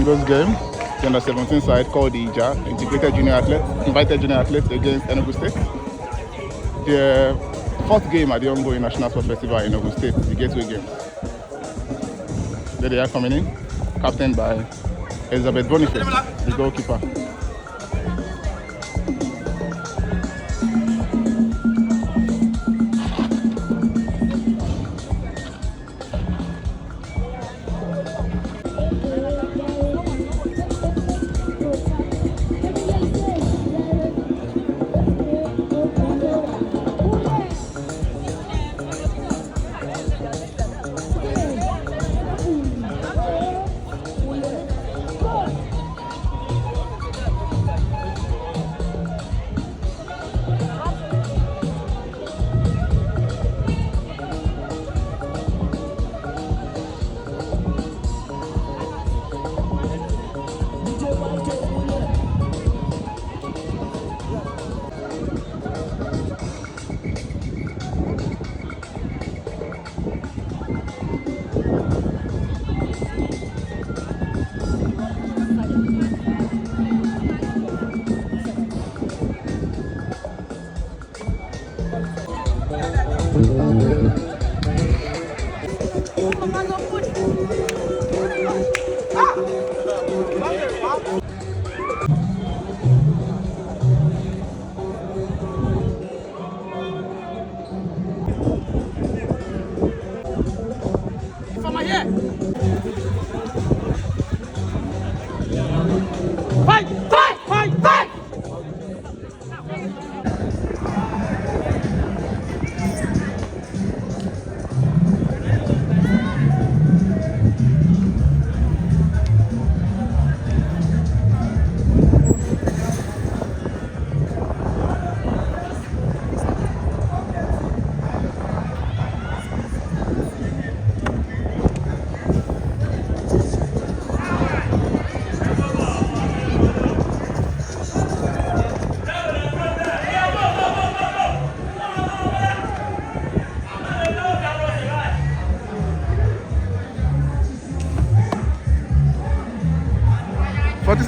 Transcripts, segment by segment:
Flamingos game, the under-17 side called the IJA, invited junior athletes against Enugu State. The fourth game at the ongoing National Sports Festival in Enugu State, the gateway game. There they are coming in, captained by Elizabeth Boniface, the goalkeeper.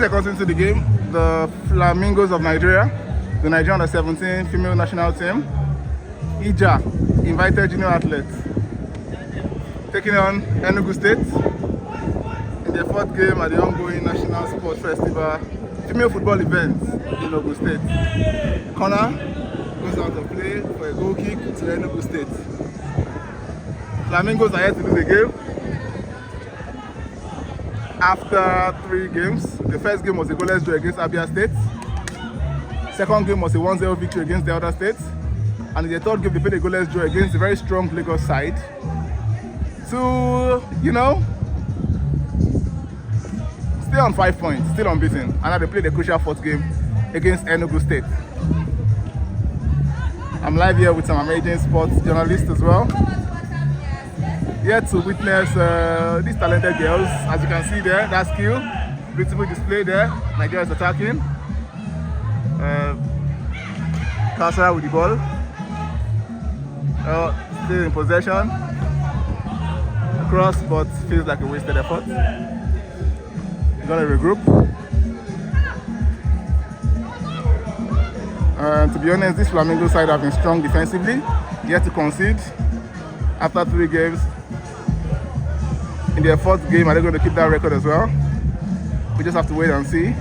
Seconds into the game, the Flamingos of Nigeria, the Nigerian U17 female national team, IJA, invited junior athletes, taking on Enugu State in their fourth game at the ongoing National Sports Festival female football event in Enugu State. Corner goes out of play for a goal kick to Enugu State. Flamingos are here to do the game. After 3 games, the first game was a goalless draw against Abia State. Second game was a 1-0 victory against the other states. And in the third game, they played a goalless draw against a very strong Lagos side. To, stay on 5 points, still unbeaten. And now they played a crucial fourth game against Enugu State. I'm live here with some amazing sports journalists as well. Here to witness these talented girls. As you can see there, that skill, beautiful display there. Nigeria is attacking. Kasra with the ball. Still in possession. Cross, but feels like a wasted effort. We're gonna regroup. To be honest, this Flamingo side have been strong defensively. Yet to concede after 3 games. In their fourth game, are they going to keep that record as well? We just have to wait and see.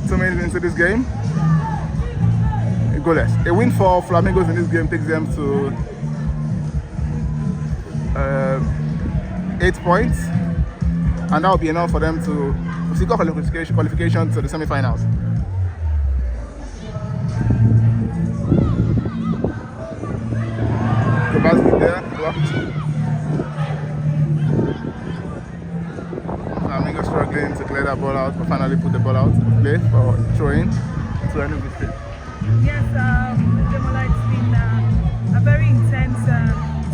2 minutes into this game, goalless. A win for Flamingos in this game takes them to 8 points, and that will be enough for them to secure qualification to the semi-finals. The basket there, blocked. Flamingos struggling to clear that ball out, but finally put the ball out to play for throwing to Enugu State. Yes, Demola, it's been a very intense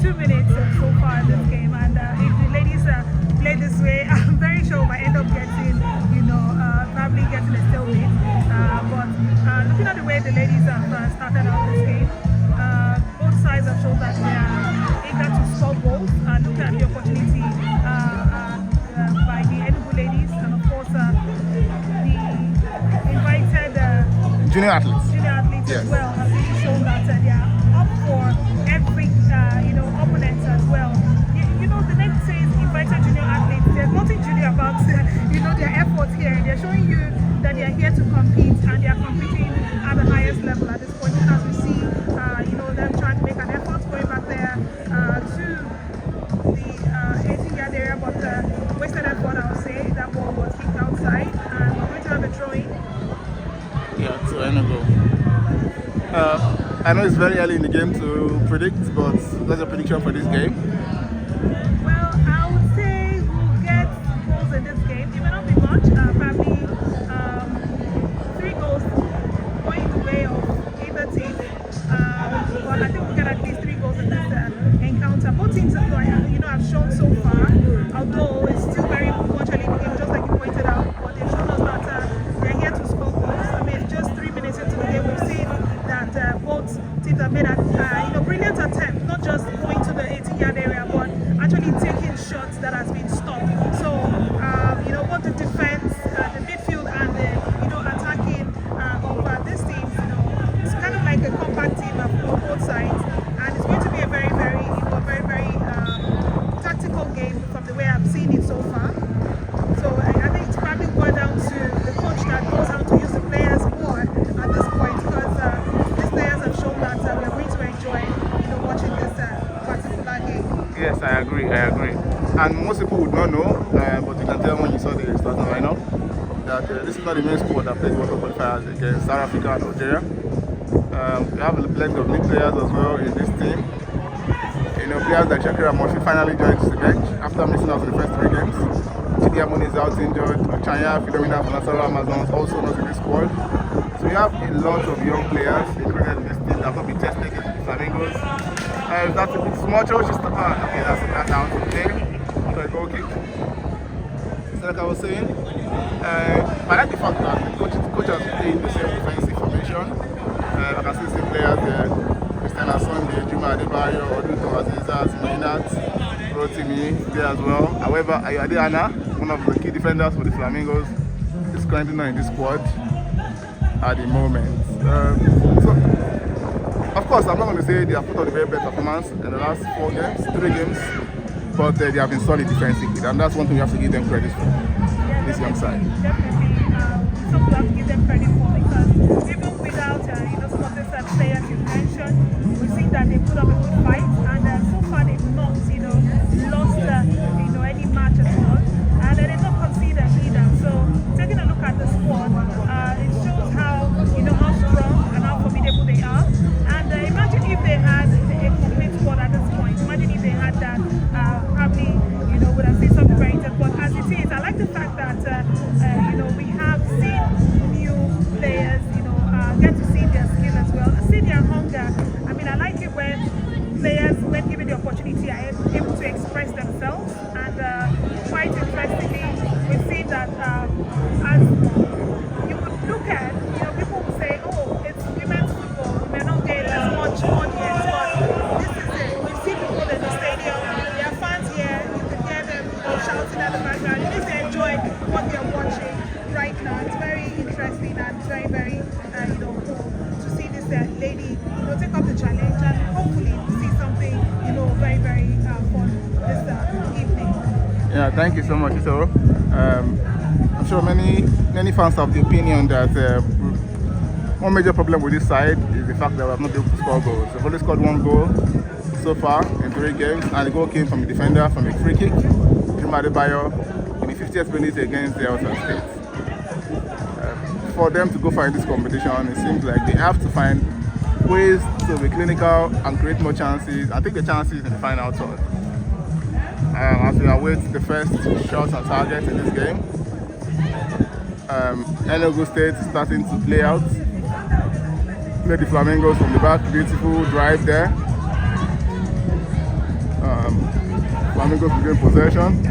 2 minutes so far in this game, and if the ladies play this way, I'm very sure we might end up getting, probably getting a stalemate. But looking at the way the ladies have started out this game, both sides have shown that they are eager to score goals. Look at the opportunity by the Enugu ladies. Junior athletes. Junior athletes Yes. as well have really shown that they are up for every opponent as well. The name says invited junior athletes. There's nothing junior about their efforts here. They're showing you that they are here to compete and they are competing at the highest level at this point. As we see, them trying to make an effort going back there to the 18-yard area, but wasted effort. I would say that ball was kicked outside, and we're going to have a throw-in. Yeah, to Enugu. I know it's very early in the game to predict, but what's your prediction for this game? Well, I would say we'll get goals in this game. It may not be much, probably 3 goals going the way of either team. But I think we'll get at least 3 goals in this encounter. Both teams have shown so far, although it's still very much early in the game, just like you pointed out, but they've shown us that they're here to score goals. I mean, just 3 minutes into the game, we've seen that both teams have made a brilliant attempt, not just going to the 18-yard area, but actually taking shots that has been stopped. So, both the defense, the midfield, and the attacking of this team, it's kind of like a compact team of both sides, and it's going to be a very, very, very tactical game from the way I've seen it so far. So I think it's probably boiled down to the coach that knows how to use the players more at this point, because these players have shown that we are going to enjoy, watching this particular game. Yes, I agree. And most people would not know, but you can tell when you saw the starting lineup that this is not the main squad that plays World Cup qualifiers against South Africa and Algeria. We have a blend of new players as well in this team. Players like Shakira Moshi finally joined the bench after missing out in the first 3 games. Chidiamoni is out injured. Chanya Philomena from Nasarawa Amazons also not in this squad. So we have a lot of young players included in this team that will be tested against the Flamingos. That's a bit small choice. Okay, that's out of play. So a goal kick. So like I was saying, I like the fact that the coach has played the same defensive formation. I can see players there. Christiana Sunday, Juma Adebayo, Oduto Azizas, Maynard, Rotimi there as well. However, Ayode Anna, one of the key defenders for the Flamingos, is currently not in this squad at the moment. So, of course, I'm not going to say they have put on a very bad performance in the last 3 games, but they have been solid defensively, and that's one thing we have to give them credit for, this young side. Definitely, some we have to give them credit for, because even without some of these players you mentioned, we see that they put up a good fight, and so far they've not lost any match at all, and they've not conceded either. So taking a look at the squad, it shows how how strong and how formidable they are. And imagine if they had a complete squad at this point. Imagine if they had that, probably would have seen something very intense. But as it is, I like the fact that we have seen new players, get to see their skill as well, see their hunger. I mean, I like it when players, when given the opportunity, are able to express themselves. And quite interestingly, we've seen that as you would look at, people will say, oh, it's women's football, we may not get as much audience, but this is it. We've seen people in the stadium, there are fans here, you can hear them shouting at the background. At least they enjoy what they're watching right now. It's very interesting and very, very cool to see this lady take up the challenge, and hopefully see something very, very fun this evening. Yeah, thank you so much, Isoro. I'm sure many fans have the opinion that one major problem with this side is the fact that we have not been able to score goals. We've only scored 1 goal so far in 3 games, and the goal came from a defender from a free kick, Juma Adebayo, in the 50th minute against the Delta State. For them to go far in this competition, it seems like they have to find ways to be clinical and create more chances. I think the chances in the final third. As we await the first shots on target in this game, Enugu State is starting to play out. Play the Flamingos from the back, beautiful drive there. Flamingos will gain possession.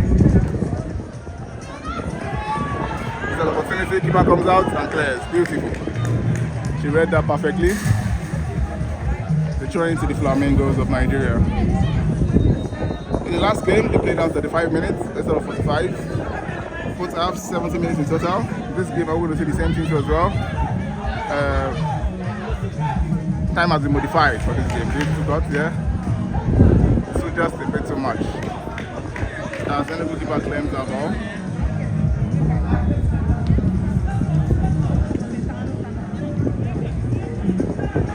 It's an opportunity, keeper comes out and clears, beautiful. She read that perfectly. The throw into the Flamingos of Nigeria. In the last game, they played out 35 minutes instead of 45. Both halves, 70 minutes in total. This game, I would see the same thing as well. time has been modified for this game. They forgot, yeah. So just a bit too much. As Enugu keeper claims the ball.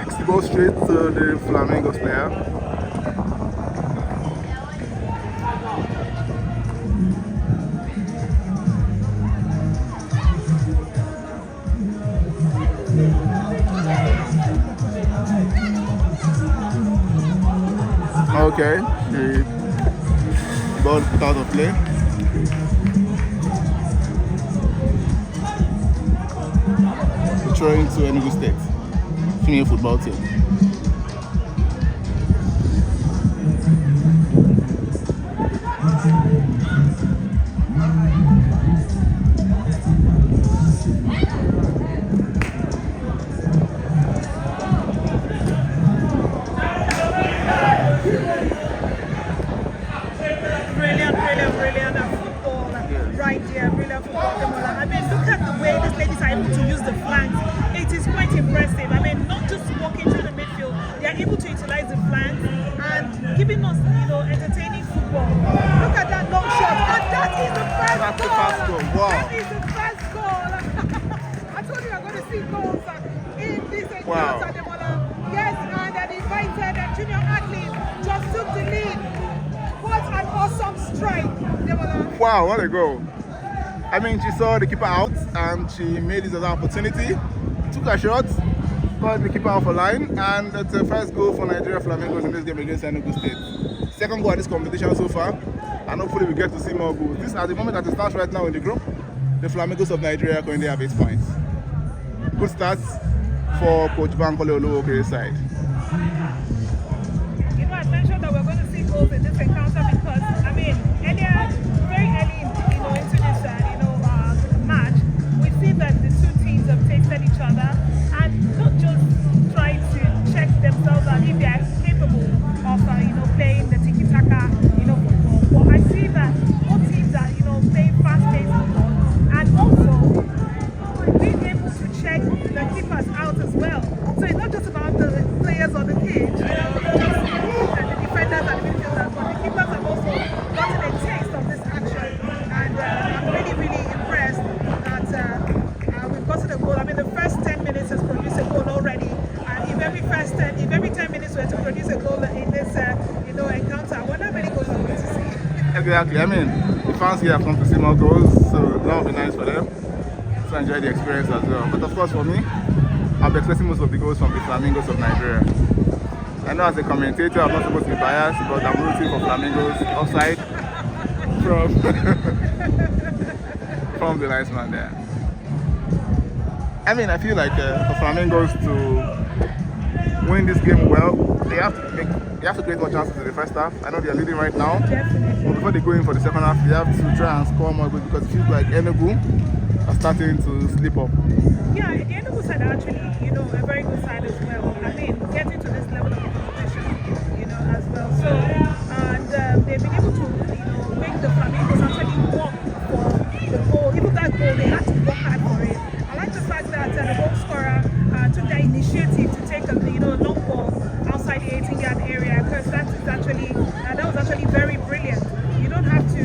Kicks the ball straight to the Flamingos player. Okay, the ball put out of play. Throwing to Enugu State female football team. Brilliant football right here, brilliant football. I mean, look at the way these ladies are able to use the flanks. It is quite impressive. I mean, not just walking through the midfield, they are able to utilize the flanks and giving us, entertaining football. Look at that long shot, and that is the first goal. Fast goal. Wow. That is the first goal. I told you I'm going to see goals in this encounter, Demola. Yes, and an invited junior athlete just took the lead. What an awesome strike, Demola. Wow, what a goal. I mean, she saw the keeper out and she made this as an opportunity, took a shot, got the keeper off a line, and that's the first goal for Nigeria Flamingos in this game against Enugu State. Second goal at this competition so far, and hopefully we get to see more goals. This at the moment that it starts right now in the group, the Flamingos of Nigeria currently have 8 points. Good start for Coach Bankole Oluwokere's side. I mentioned that we're going to see goals in this encounter because, I mean, very early into this match, we see that the two teams have tasted each other and not just trying to check themselves out if they are capable of playing the tiki-taka football. But I see that both teams are playing fast-paced football and also being able to check the keepers out as well. So it's not just about the players on the pitch, the defenders and the midfielders, but the keepers have also gotten a taste of this action. And I'm really impressed that we've gotten a goal. I mean, the first 10 minutes has produced a goal already. And if every 10 minutes were to produce a goal in this encounter, I wonder how many goals I'm going to see. Exactly. I mean, the fans here have come to see more goals, so that would be nice for them to enjoy the experience as well. But of course, for me, I'll be expecting most of the goals from the Flamingos of Nigeria. I know as a commentator I'm not supposed to be biased, but I'm rooting for Flamingos offside from the nice man there. I mean, I feel like for Flamingos to win this game well, they have to create more chances in the first half. I know they are leading right now, but before they go in for the second half, they have to try and score more goals because it feels like Enugu are starting to slip up. Yeah, the Enugu side are actually, a very good side as well. I mean, getting to this level of competition, as well. So, and they've been able to, make the Flamingos actually work for the goal. Even that goal, they had to work hard for it. I like the fact that the goal scorer took the initiative to take a, long ball outside the 18-yard area because that was actually very brilliant. You don't have to,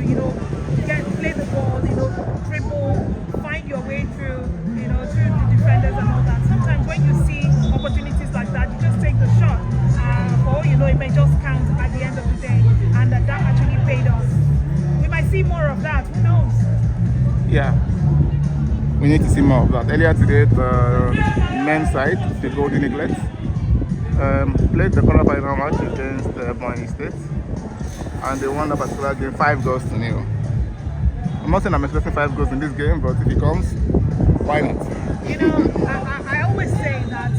play the ball, dribble, find your way through, through the defenders and all that. Sometimes when you see opportunities like that, you just take the shot. Or it may just count at the end of the day, and that actually paid off. We might see more of that. Who knows? Yeah, we need to see more of that. Earlier today, the men's side, the Golden Eaglets, played the quarterfinal match against Ebonyi State, and they won that particular game 5-0. I'm not saying I'm expecting 5 goals in this game, but if it comes, why not? I always say that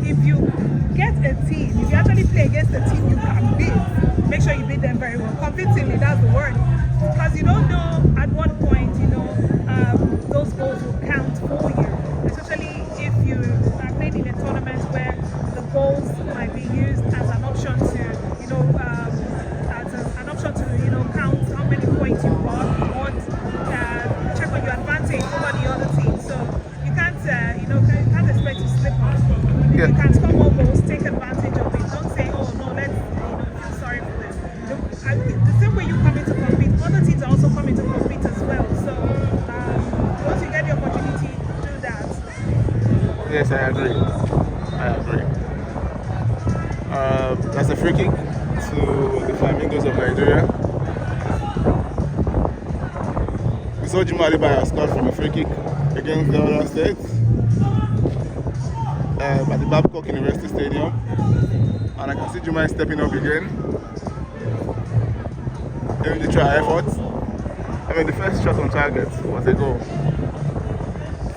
if you get a team, if you actually play against a team you can beat, make sure you beat them very well. Convincingly, that's the word. Because you don't know at what point, those goals will count for you. Especially if you are playing in a tournament where the goals might be used as an option to, count how many points you got or check on your advantage over the other team. So you can't expect to Yes, I agree. I agree. That's a free kick to the Flamingos of Nigeria. We saw Juma Alibaya scored from a free kick against the other states at the Babcock University Stadium. And I can see Juma stepping up again. During the try efforts. I mean, the first shot on target was a goal.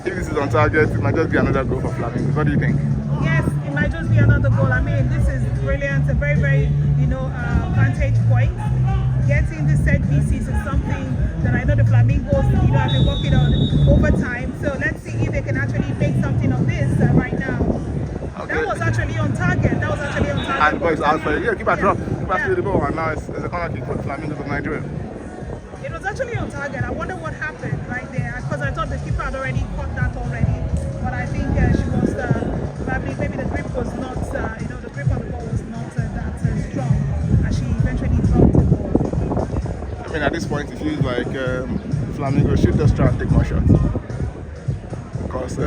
If this is on target, it might just be another goal for Flamingos. What do you think? Yes, it might just be another goal. I mean, this is brilliant. A very, very, vantage point. Getting the set pieces is something that I know the Flamingos, have been working on over time. So let's see if they can actually make something of this right now. Okay. That was actually on target. And the ball is out for you. Yeah, keep a drop. Keep a through the ball, and now it's a corner kick for the Flamingos of Nigeria. It was actually on target. I wonder what happened right there, because I thought the keeper had already caught that already. But I think she was maybe the grip was not, the grip on the ball was not that strong, and she eventually dropped the ball. I mean, at this point, it feels like Flamingos should just try and take more shots. Because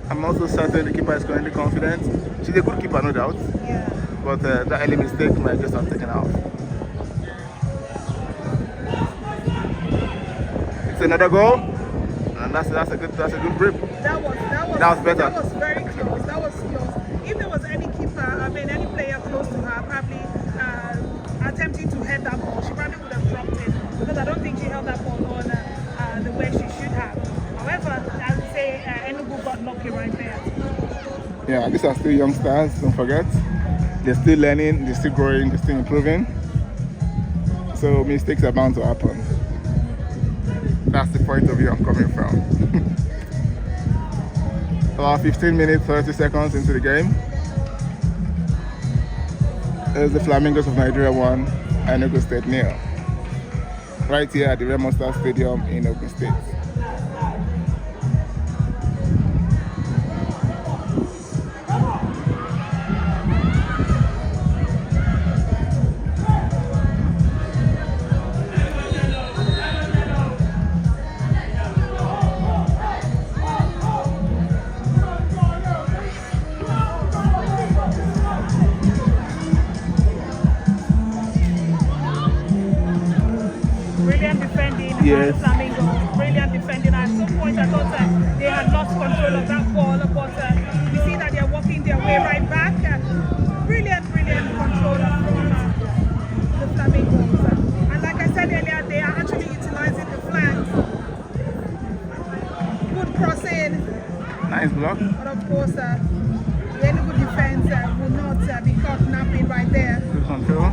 I'm also certain the keeper is currently confident. She's a good keeper, no doubt. Yeah. But that early mistake might just have taken out. It's another goal, and that's a good grip. That was better. That was very close. That was close. If there was any keeper, any player close to her, probably attempting to head that ball, she probably would have dropped it, because I don't think she held that ball on the way she should have. However, I would say Enugu got lucky right there. Yeah, these are still young stars, don't forget. They're still learning, they're still growing, they're still improving. So mistakes are bound to happen. That's the point of view I'm coming from. About 15 minutes, 30 seconds into the game. There's the Flamingos of Nigeria 1, Enugu State 0. Right here at the Remo Star Stadium in Ogun State. Yes. Flamingos, brilliant defending. At some point I thought they had lost control of that ball, but we see that they're working their way right back. Brilliant control of the Flamingos. And like I said earlier, they are actually utilizing the flanks. Good crossing. Nice block. But of course, the Enugu defense will not be caught napping right there. Good control.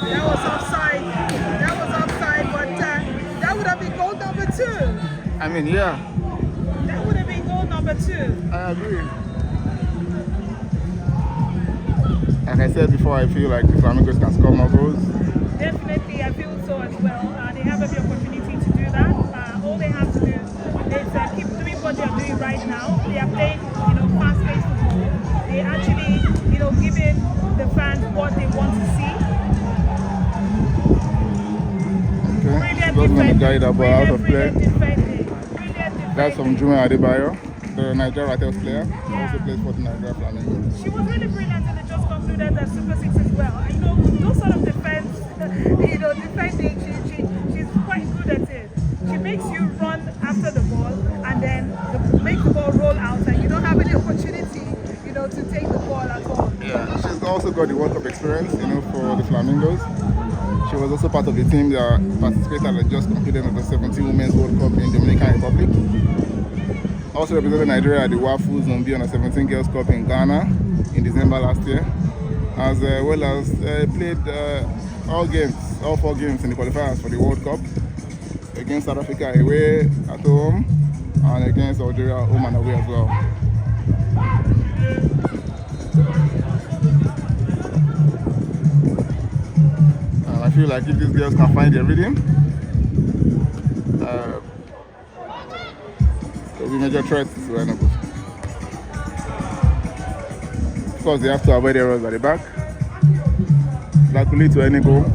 That was offside, but that would have been goal number 2. I mean, yeah. That would have been goal number 2. I agree. Like I said before, I feel like the Flamingos can score more goals. Definitely, I feel so as well. They have every opportunity to do that. All they have to do is keep doing what they are doing right now. They are playing, fast-paced football. They actually, giving the fans what they want to see. Okay, just going to guide that ball out of play. That's from Juma Adebayo, the Nigeria Ratels player, who also plays for the Nigeria Flamingos. She was really brilliant, and they just concluded the Super 6 as well. Those sort of defense, defending, she's quite good at it. She makes you run after the ball and then make the ball roll out, and you don't have any opportunity, to take the ball at all. Yeah, she's also got the World Cup experience, for the Flamingos. She was also part of the team that participated and just competed in the 17 Women's World Cup in Dominican Republic. Also represented Nigeria at the WAFU Zombi on the 17 Girls Cup in Ghana in December last year, as well as played all 4 games in the qualifiers for the World Cup against South Africa away at home and against Algeria home and away as well. And I feel like if these girls can find their rhythm, they'll be major threats to Enugu. Of course, they have to avoid errors at the back. That could lead to any goal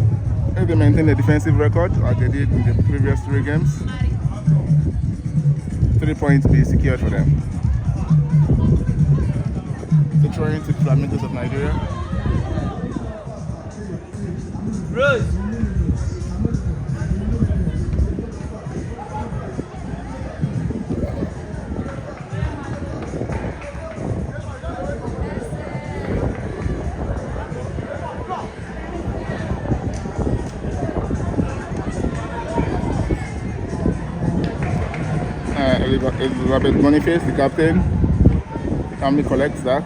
If they maintain the defensive record like they did in the previous 3 games, 3 points be secured for them. So throwing to Flamingos of Nigeria. Rose. Elizabeth Boniface, the captain, calmly collects that.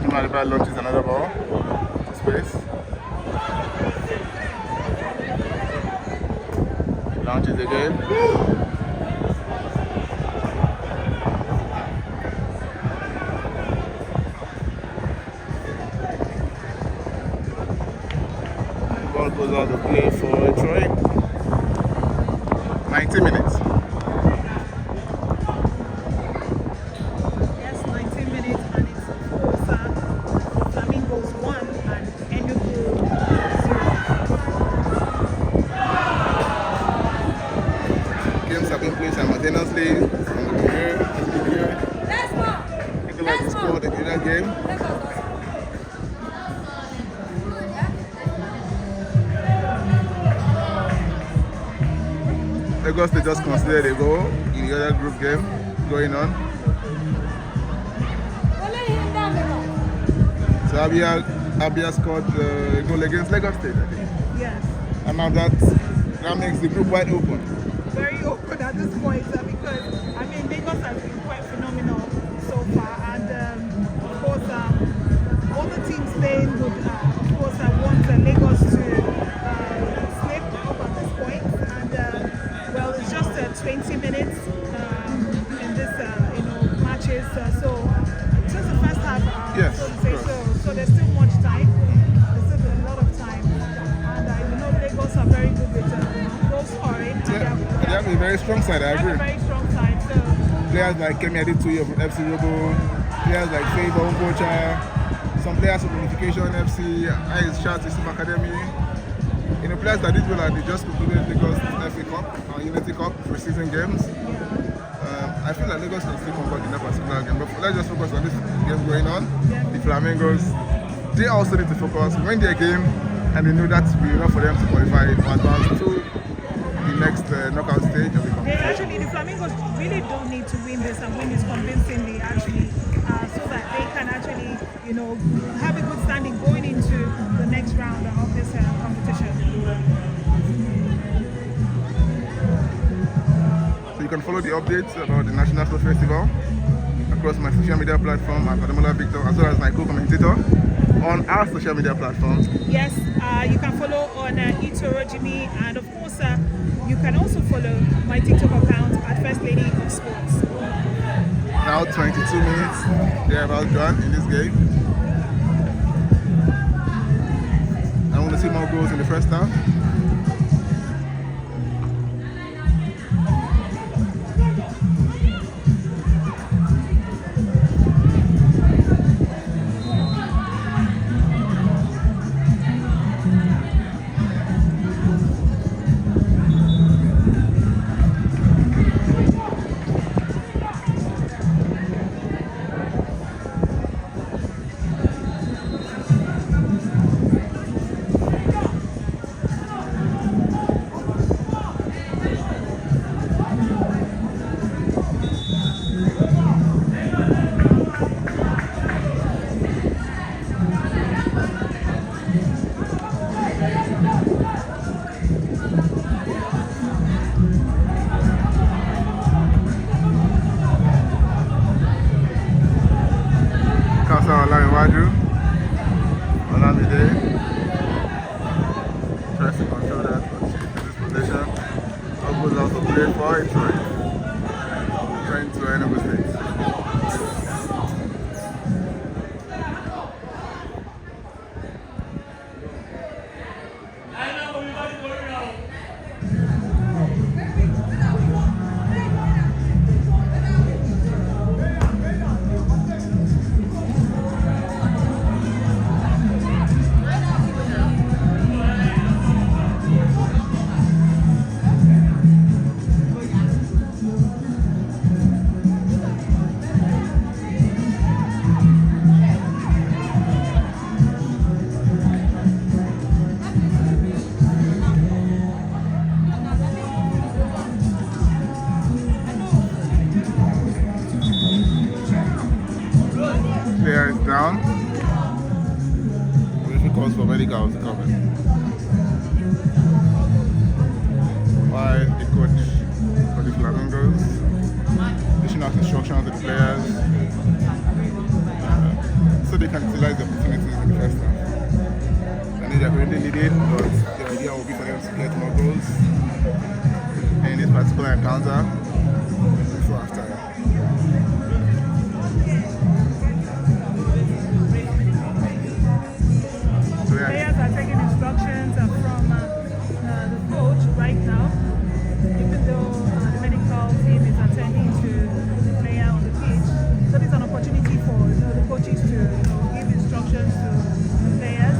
Mariba launches another ball to space. Launches again. Ball goes out of play for Troy. 90 minutes. Yes, 19 minutes, and it's of course Flamingos 1 and Enugu 0. Games have been played simultaneously from the career. Nicholas scored in that game. Lagos they just considered a goal in the other group game going on. So Abia scored a goal against Lagos State, I think. Yes. And now that makes the group wide open. Very open at this point because I mean Lagos has been quite phenomenal so far, and of course all the teams playing would of course want Lagos to slip up at this point, and well it's just 20 minutes in this matches, so just the first half, Yes, so to say, so there's still much time. There's still a lot of time, and Lagos are very good with goal scoring. Yeah, they have a very strong side, I agree. A very strong side. So Players like Kemi Adituyi of FC Robo, players like Favor Umbocha, some players from Unification FC, Ice Chat System Academy. Players that did well and they just concluded Lagos FA Cup or Unity Cup pre-season games. I feel like Lagos can still convert in that particular game, but let's just focus on this game going on. The Flamingos, they also need to focus, win their game, and they know that's be enough for them to qualify or advance to the next knockout stage of the competition. the Flamingos really don't need to win this and win this convincingly, actually, so that they can actually, have a good standing going into the next round of this competition. So you can follow the updates about the National Sport Festival across my social media platform at Ademola Victor, as well as my co-commentator on our social media platforms. Yes, you can follow on Itoro Jimmy, and of course you can also follow my TikTok account at First Lady of Sports. Now 22 minutes, they're about done in this game. I want to see more goals in the first half. Tries to control that, but she's in this position. All goes out to play for it, trying to Enugu State. player is down. The referee calls for medicals to come in. While the coach for the Flamingos dishing out instructions to the players so they can utilize the opportunities in the first half. I know they're currently leading, but the idea will be for them to get more goals in this particular encounter before after. Players are taking instructions from the coach right now, even though the medical team is attending to the player on the pitch. So it's an opportunity for the coaches to give instructions to the players.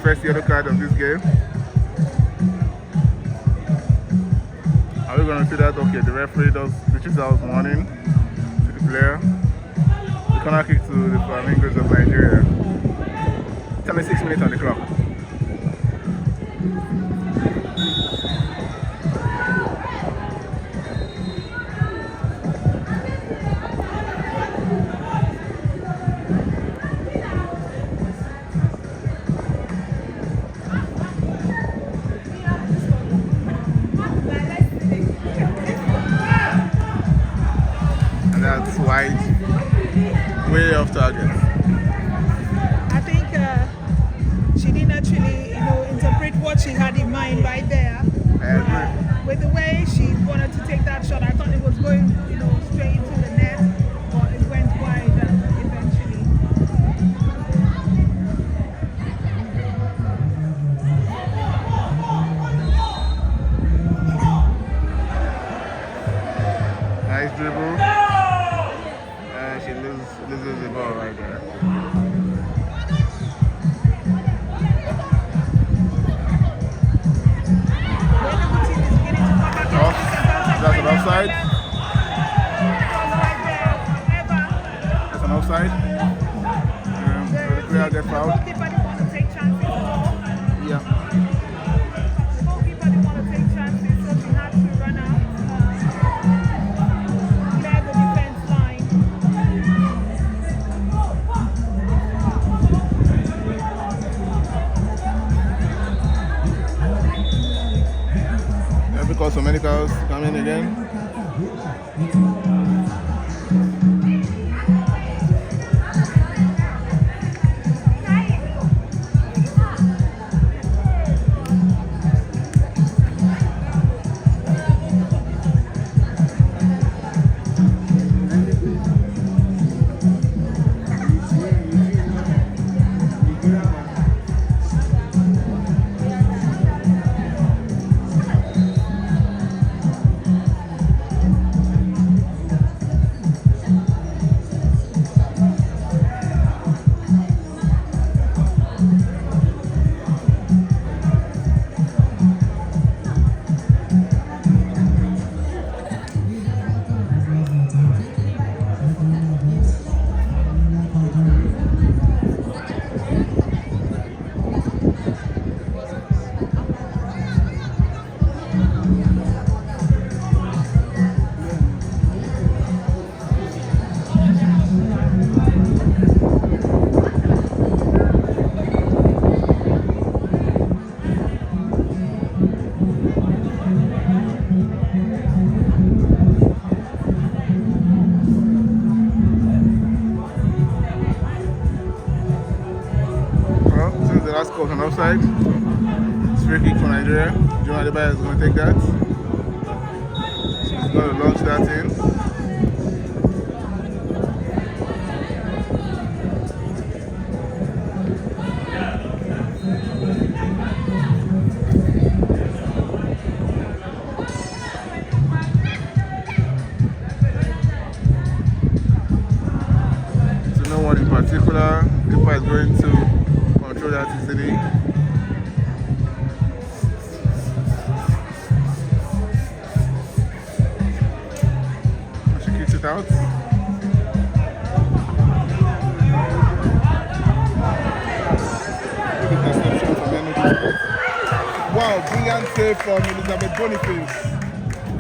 First yellow card of this game. Are we going to see that? Okay, the referee reaches out warning to the player. The corner kick to the Flamingos of Nigeria. 26 minutes on the clock. That's wide, way off target. I think she didn't actually, interpret what she had in mind right there. I agree. With the way she wanted to take that shot, I thought it was going, straight into the net, but it went wide eventually. Nice dribble. She loses the ball right there. That's an offside. That's an offside. So the player gets fouled. The goalkeeper didn't want to take chances at all. Yeah. The goalkeeper didn't want to take chances, so she had to run out. Clear the defense line. Because so many cars come in again. Sheba is going to take that. She's going to launch that in. So no one in particular. Keeper is going to control that easily. Out. Wow, brilliant save from Elizabeth Boniface.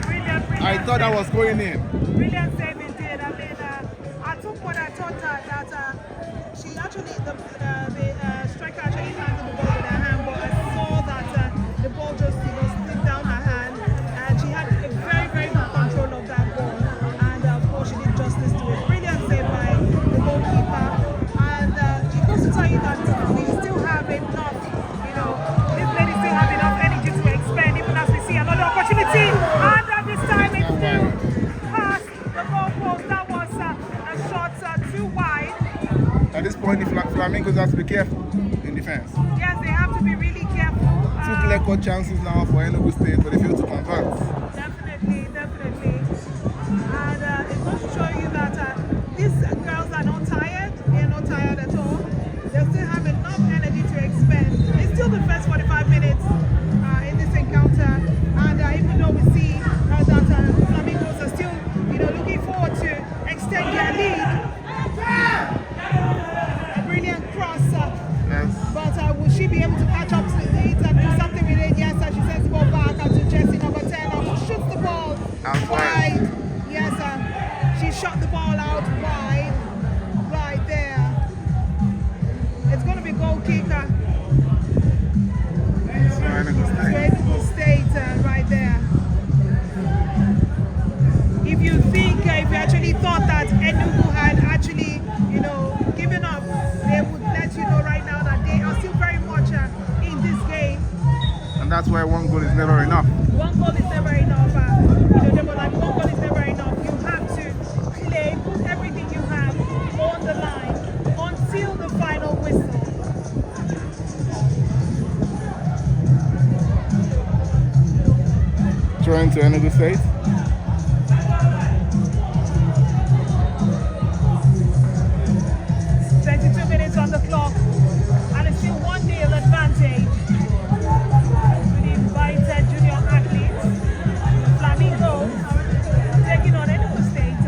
Brilliant. I thought that was going in. Brilliant save indeed. I mean, at some point I thought that she actually, the striker actually handled the ball with her hand, but I saw that the ball just slipped down her hand, and she had a very, very good control of that ball. She did justice to it. Brilliant save by the goalkeeper, and it goes to tell you that we still have enough, these ladies still have enough energy to expend, even as we see another opportunity, and this time it's still past the goal post. That was a shot too wide. At this point, the Flamingos have to be careful in defense. Yes, they have to be really careful. Two clear-cut chances now for Enugu State, but they fail to convert. Definitely. And it goes to show you that these girls are not tired. They're not tired at all. They still have enough energy to expend. It's still the first 45 minutes in this encounter. And even though we see that Flamingos are still, looking forward to extend their lead. A brilliant cross. Yes. But will she be able to catch up to it and do something with it? Yes, and she sends the ball back to Jessie, number 10, who shoots the ball wide. Yes, she shot the ball out wide, right there. It's going to be goal kicker. Enugu State right there. If you actually thought that Enugu had actually, given up, they would let you know right now that they are still very much in this game. And that's why one goal is never enough. One goal is never enough. One goal is never enough. You have to play, put everything you have on the line until the final whistle. Trying to Enugu State. On the clock, and it's still 1-0 advantage with the invited junior athletes. Flamingos taking on Enugu State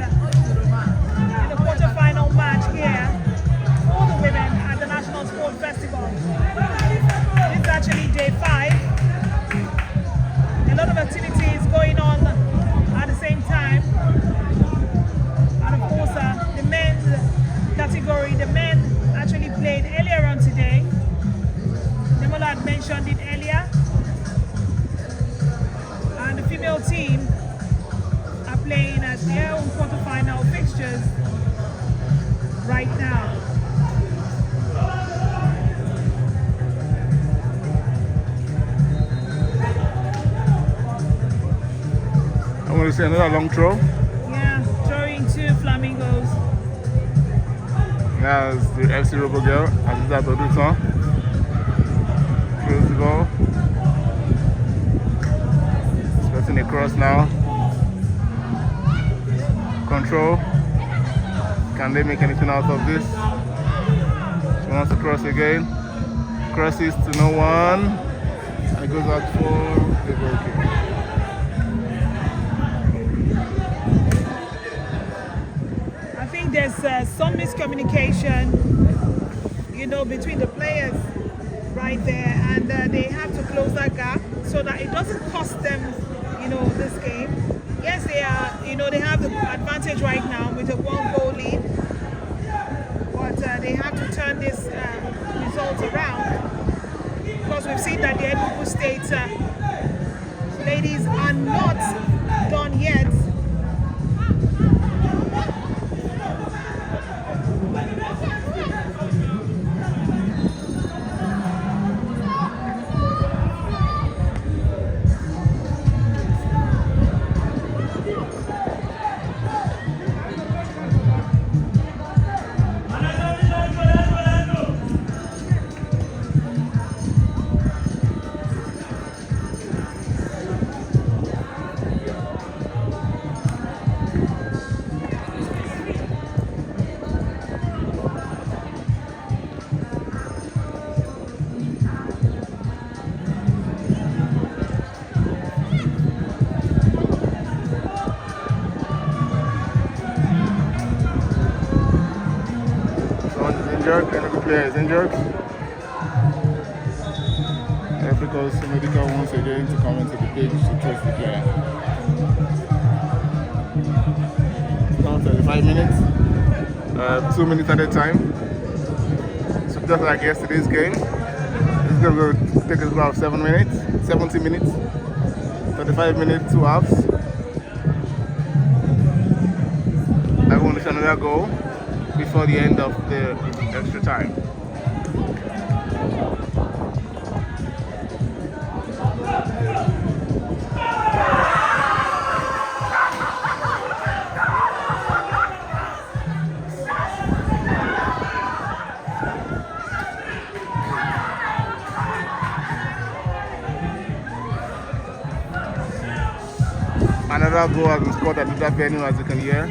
in the quarter-final match here for the women at the National Sport Festival. This is actually day 5. A lot of activities going on at the same time, and of course the men's category, the men actually played earlier on today. Demola had mentioned it earlier. And the female team are playing at their own quarterfinal fixtures right now. I want to see another long throw. Yeah, throwing to Flamingos. That's the FC Robo girl, Aziza Doduton. Throws the ball. Expecting a cross now. Control. Can they make anything out of this? She wants to cross again. Crosses to no one. And it goes out for the goal kick. I think there's some miscommunication, between the players right there, and they have to close that gap so that it doesn't cost them, this game. Yes, they are, they have the advantage right now with a 1-goal lead, but they have to turn this result around, because we've seen that the Enugu State ladies are not done yet. injured. Enugu player is injured. Referee calls medical once again to come into the pitch to trace the player. Now 35 minutes. 2 minutes at a time. So just like yesterday's game, it's going to take us about 7 minutes, 70 minutes, 35 minutes, 2 halves. I want to see another goal before the end of the extra time. Another goal has been scored at that venue, as you can hear.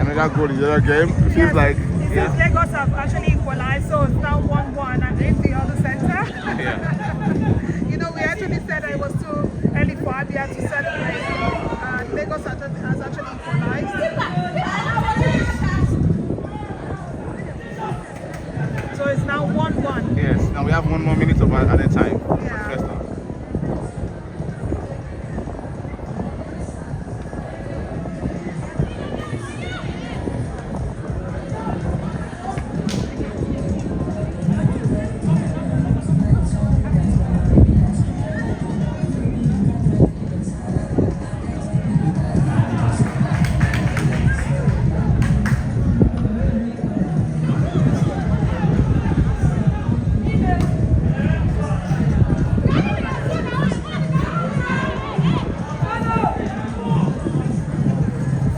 Another goal in the other game. It feels Yes, like it seems Lagos have actually equalized, so it's now 1-1 and in the other center. yeah. You know, we actually said that it was too early for Abia to celebrate. Lagos has actually equalized. So it's now 1-1. Yes, and we have 1 more minute of at a time. For the Yeah. first half.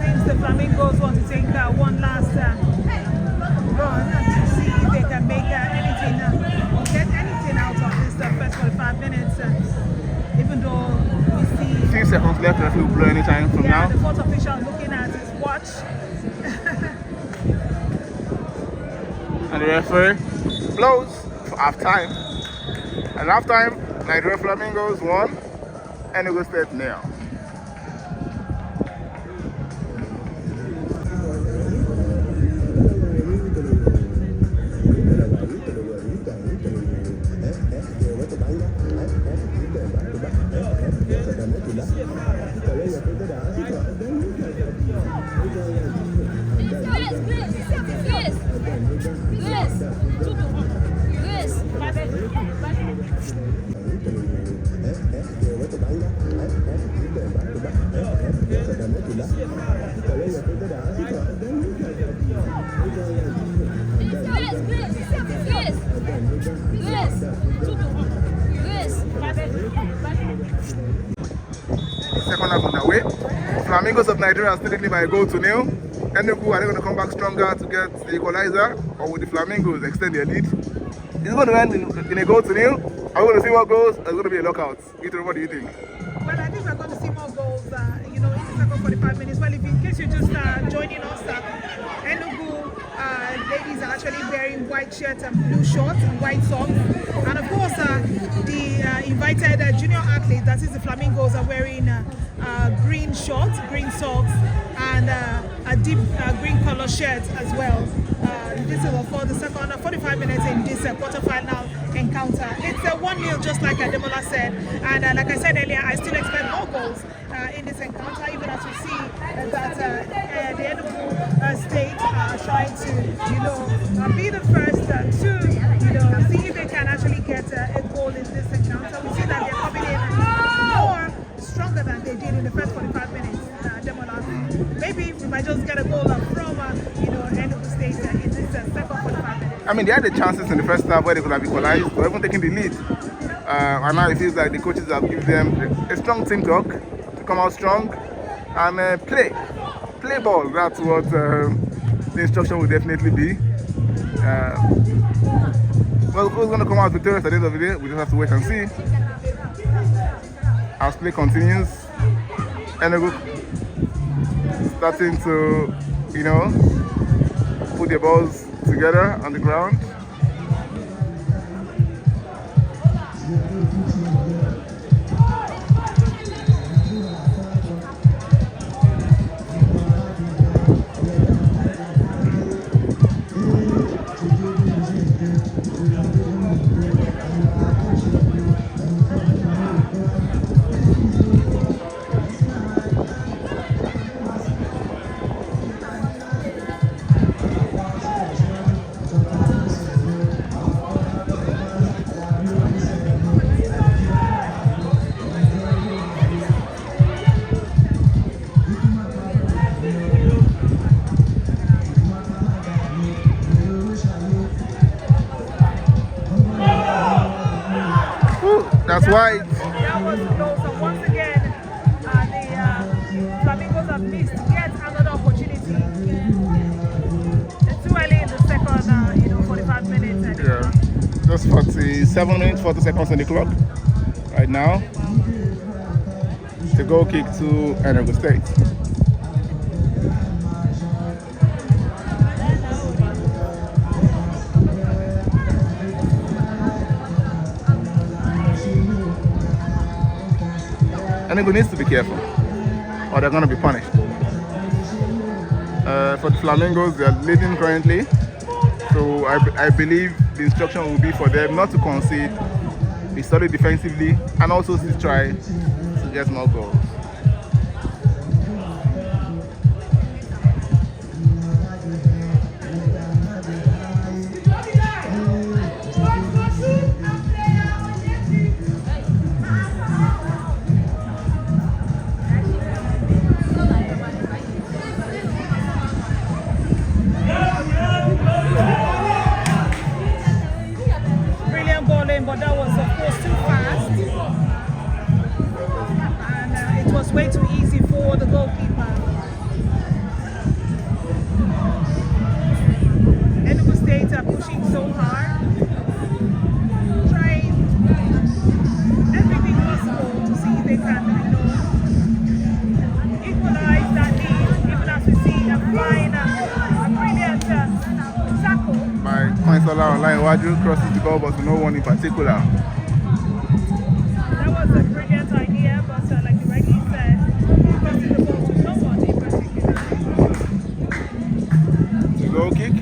Seems the Flamingos want to take one last run and to see if they can make anything or get anything out of this first 45 minutes. Even though we see Few seconds left, if we blow any time from the now. fourth official looking at his watch. And the referee blows for half time. And half time, Nigeria Flamingos 1, Enugu State 0. Second half on the way. Flamingos of Nigeria are still leading by a goal to 0. Enugu are they going to come back stronger to get the equalizer, or will the Flamingos extend their lead? It's going to end in a goal to 0. Are we going to see what goals? It's going to be a lockout. Ethan, what do you think? Well, I think we're going to see more goals, you know, in the second 45 minutes. Well, if in case you're just joining us, Enugu ladies are actually wearing white shirts and blue shorts and white socks. And of course, the invited junior athletes, that is the Flamingos, are wearing green shorts, green socks, and a deep green color shirt as well. This is for the second 45 minutes in this quarter-final encounter. It's 1-0, just like Ademola said, and like I said earlier, I still expect more goals in this encounter, even as we see that the Enugu state are trying to, you know, be the first to, you know, see if they can actually get a goal in this encounter. We see that they're coming in more stronger than they did in the first 45 minutes. Ademola, maybe we might just get a goal from, you know, Enugu state in this second 45 minutes. I mean, they had the chances in the first half where they could have equalized, but even taking the lead. And now it feels like the coaches have given them a strong team talk to come out strong and play ball. That's what the instruction will definitely be. Well, who's going to come out victorious at the end of the day? We just have to wait and see. As play continues, Enugu starting to, you know, put their balls together on the ground. That's why. That was close. And once again, the Flamingos have missed yet another opportunity. It's too early in the second, 45 minutes. Yeah. Just 47 minutes, 40 seconds on the clock right now. The goal kick to Enugu State. Enugu needs to be careful, or they're going to be punished. For the Flamingos, they're leading currently, so I believe the instruction will be for them not to concede, be solid defensively, and also to try to get more goals. But that was, of course, too fast, and it was way too easy for the goalkeeper. Enugu State are pushing so hard, trying everything possible to see if they can, equalize that lead, even as we see a fine, a brilliant tackle. My Coinsola online Waju crosses the ball, but no one in particular. That was a brilliant idea, but like you rightly said, crossing the ball to no one in particular. Goal kick.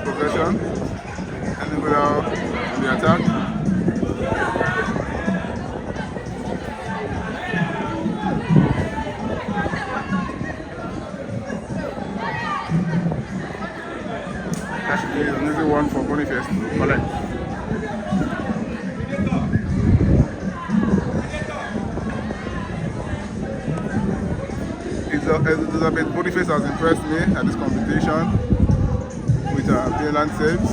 Possession, and without the attack. That should be an easy one for Boniface to collect. Elizabeth Boniface has impressed me at this competition with brilliant saves.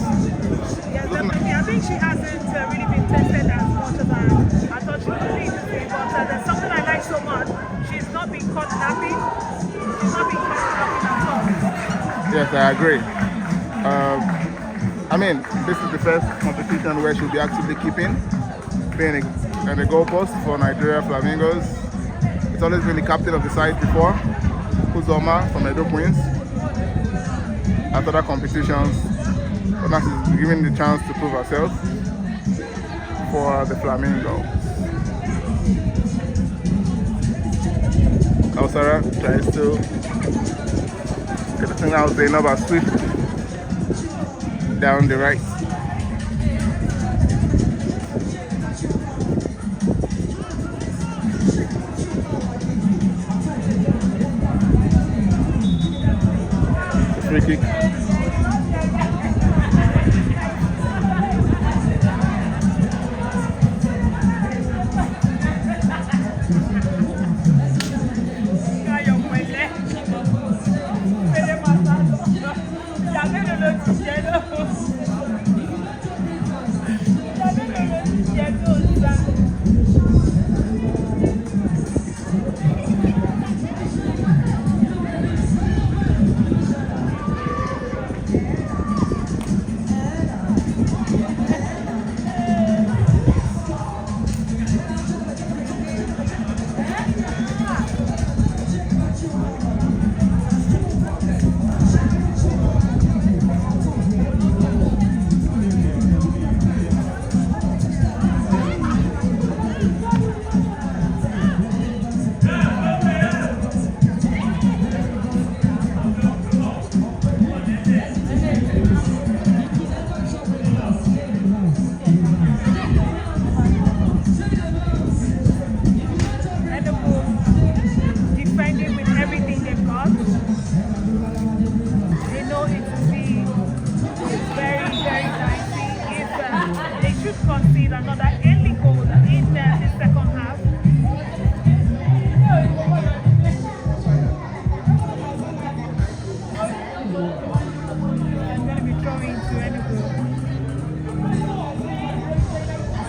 Yes, definitely. I think she hasn't really been tested as much as I thought she would be today, but there's something I like so much. She's not been caught napping. She's not been caught napping at all. Yes, I agree. I mean, this is the first competition where she'll be actively keeping, being a goalpost for Nigeria Flamingos. It's always been the captain of the side before, Uzoma from Edo Queens. At other competitions, but now she's given the chance to prove herself for the Flamingos. Kausara tries to get the thing out there, number swift down the right. Free kick.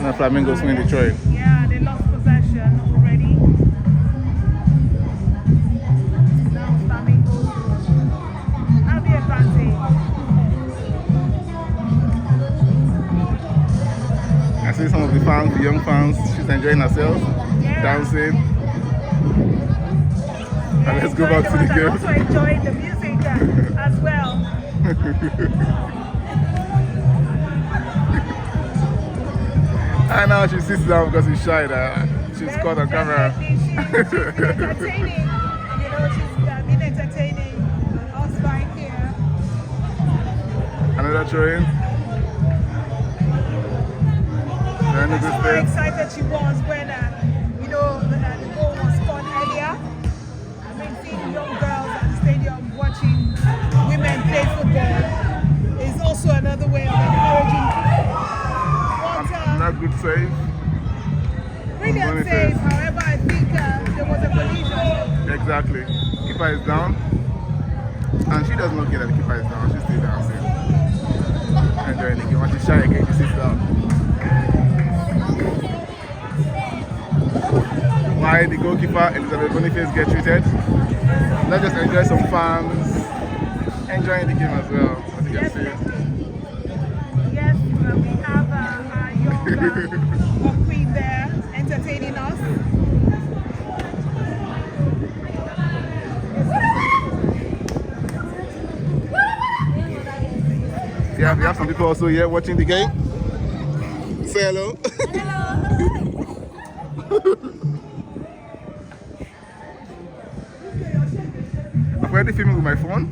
And the Flamingos win the throw-in. Yeah, they lost possession already. Now Flamingos have the advantage. I see some of the fans, the young fans, she's enjoying herself, Yeah. dancing. And let's go back to the And game. also enjoying the music as well. And now she sits down because she's shy. She's caught on camera. She's entertaining. You know, she's been entertaining us right here. Another throw-in. Then That's this how thing. excited she was when, you know, the goal was scored earlier. I mean, seeing young girls at the stadium watching women play football is also another way of encouraging. What Not good save. brilliant Boniface. save. However, I think there was a collision. Exactly. Keeper is down. And she does not care that the keeper is down. She's still dancing. Enjoying the game. When she's shy again, she sits down. Why the goalkeeper Elizabeth Boniface get treated? Let's just enjoy some fans enjoying the game as well. As you can Yes, see. yes, we have our young queen there entertaining us. Yeah, we have some people also here watching the game. Say hello. I'm already filming with my phone.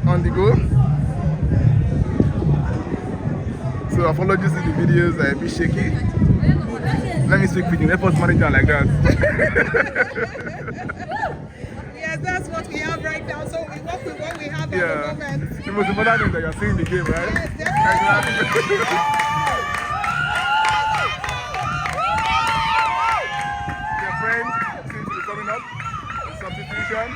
On the go. So apologies if the videos are a bit shaky. Let me speak with you. Airport manager like that. Yes, that's what we have right now. So we work with what we have at Yeah. the moment. The most important thing is that you're seeing the game, right? Yes, definitely. Exactly. Your friend seems to be coming up. Substitution.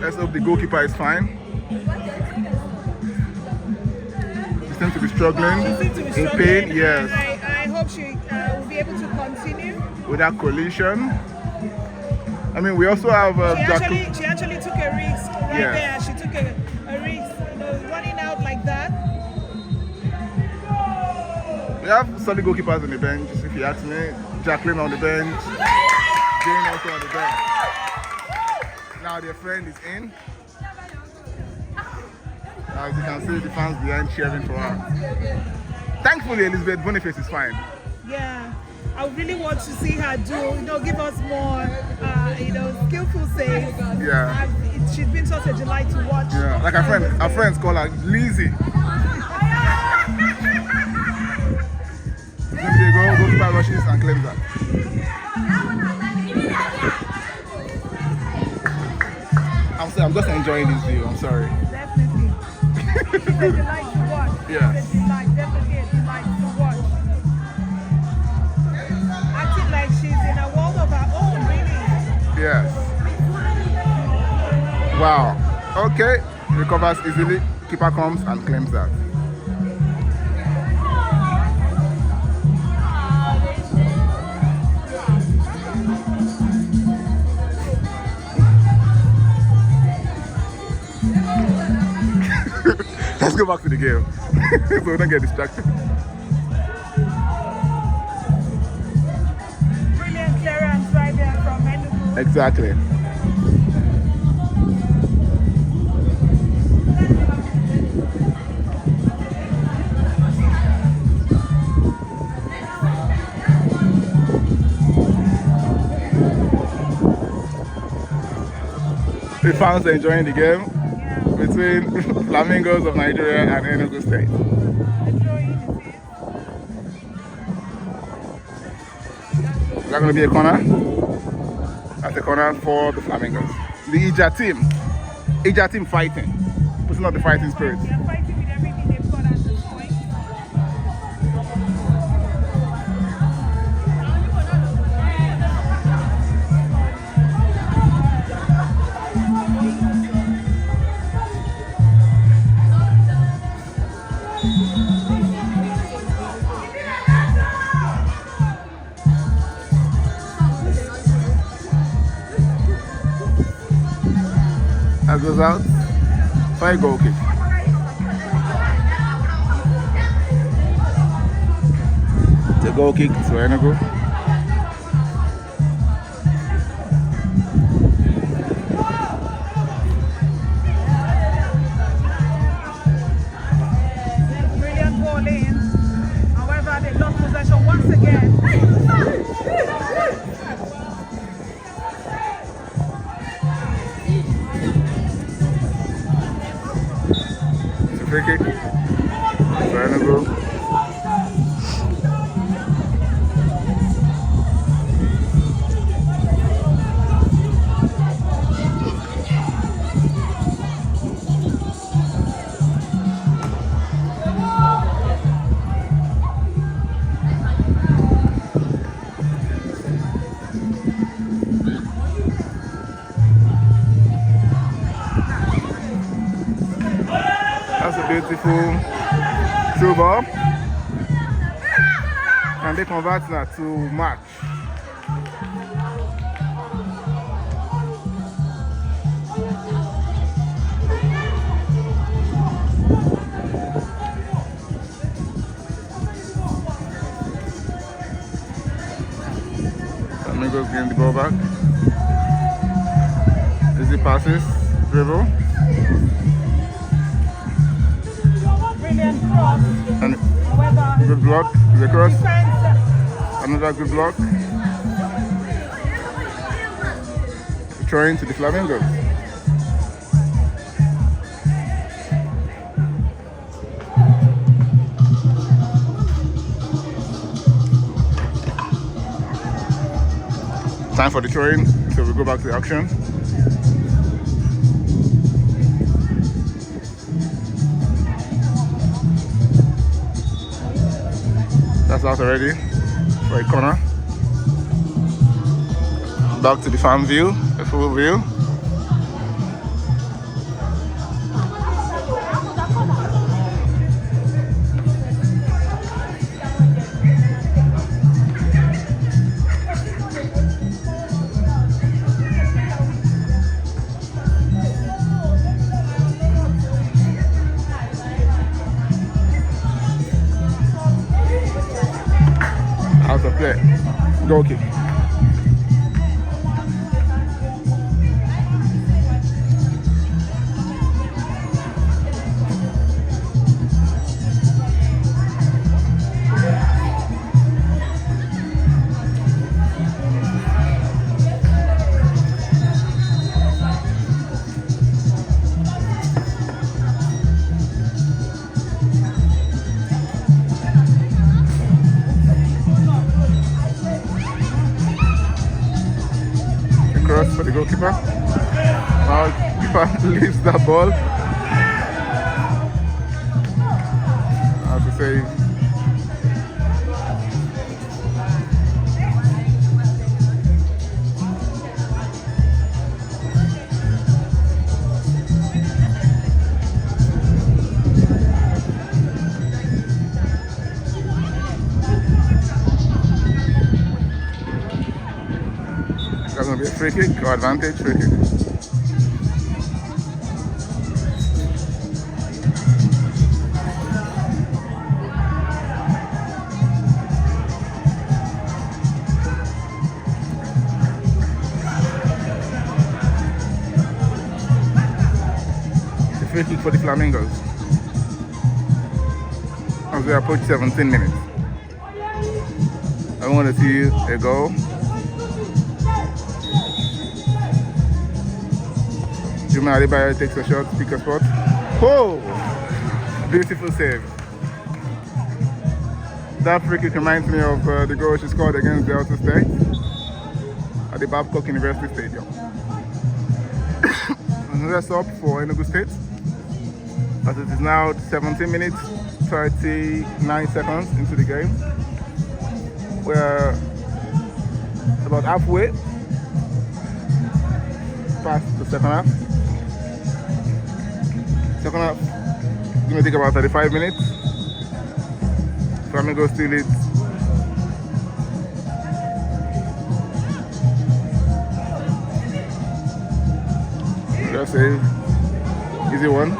Let's hope the goalkeeper is fine. She seems to be struggling. She seems to be In struggling, pain, and yes. I hope she will be able to continue. With that collision. I mean, we also have She actually took a risk right Yeah. there. She took a risk, you know, running out like that. We have solid goalkeepers on the bench, if you ask me. Jacqueline on the bench. Jane also on the bench. Now their friend is in. As you can see, the fans behind cheering for her. Thankfully, Elizabeth Boniface is fine. Yeah, I really want to see her do, you know, give us more, you know, skillful saves. Yeah. She's been such a delight to watch. Yeah, like our friends call her Lizzie. Then they go, goalkeeper rushes and claims that. I'm just enjoying this view, I'm sorry. Definitely. It's a delight to watch. Yeah. It's a delight, definitely a delight to watch. Acting like she's in a world of her own, really. Yes. Wow. Okay. Recovers easily. Keeper comes and claims that. Let's go back to the game. So we don't get distracted. Brilliant clearance right there from Enugu. Exactly. The fans are enjoying the game between Flamingos of Nigeria and Enugu State. Is that going to be a corner? That's a corner for the Flamingos. The Ija team fighting, putting up the fighting spirit. They're fighting with everything they've got at this point. goes out. 5 goal kick. The goal kick to Enugu. Brilliant ball in. However, they lost possession once again. It's a free kick for Enugu. That's a beautiful through ball. And they convert that to match. Flamingos getting the ball back. Easy passes, dribble. Brilliant cross. And However, good block, the cross, defense. another good block. Throwing to the Flamingos. Time for the throwing, so we go back to the action. That's out already for a corner. Back to the farm view, the full view. Out of play. Goal kick. Cross for the goalkeeper. Now keeper leaves that ball. As to save. That's going to be a free kick or advantage free kick. It's a free kick for the Flamingos as we approach 17 minutes. I want to see a goal. Juma Adebayo takes a shot, pick a spot. Oh! Beautiful save. That free kick reminds me of the goal she scored against Delta State at the Babcock University Stadium. Another stop for Enugu State, as it is now 17 minutes 39 seconds into the game. We're about halfway past the second half. Second half is going to take about 35 minutes. Flamingos still leads. Good save. Easy one.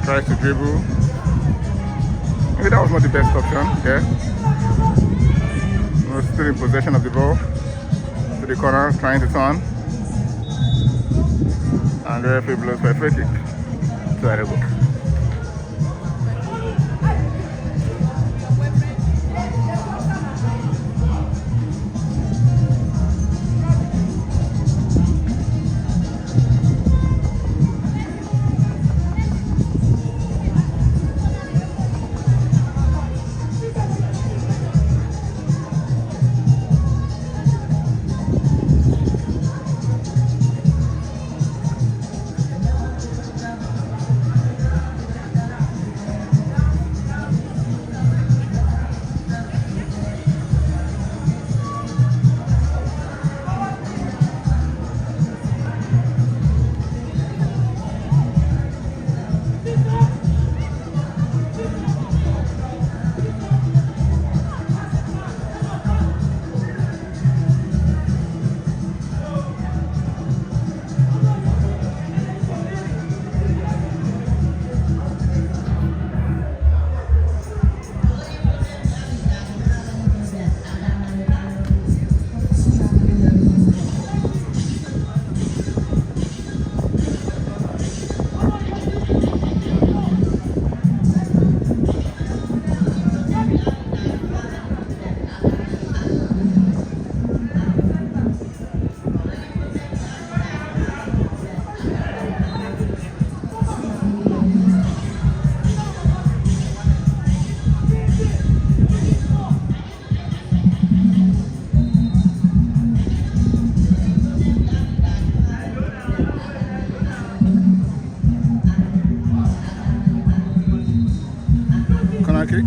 Tries to dribble. Maybe that was not the best option. Yeah. We're still in possession of the ball. To the corner, trying to turn. And the referee blows for a free kick to Enugu. Kick.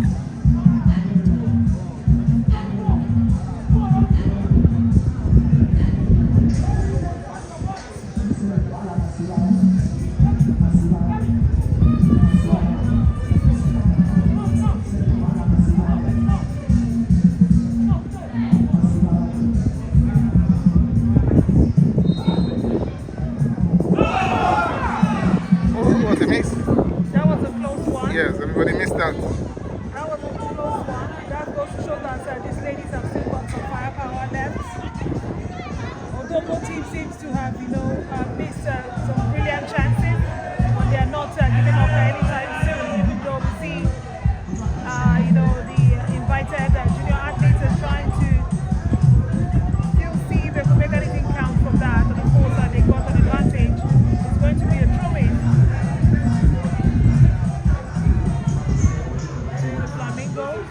Oh, what a miss. That was a close one. Yes, everybody missed that. That was a close one. That goes to show that these ladies have still got some firepower left. Although both teams seems to have, missed some brilliant chances, but they are not giving up anytime soon. Even though we see, the invited junior athletes are trying to still see if they can make anything count from that. And of course, they got an advantage. It's going to be a throw-in. Flamingos.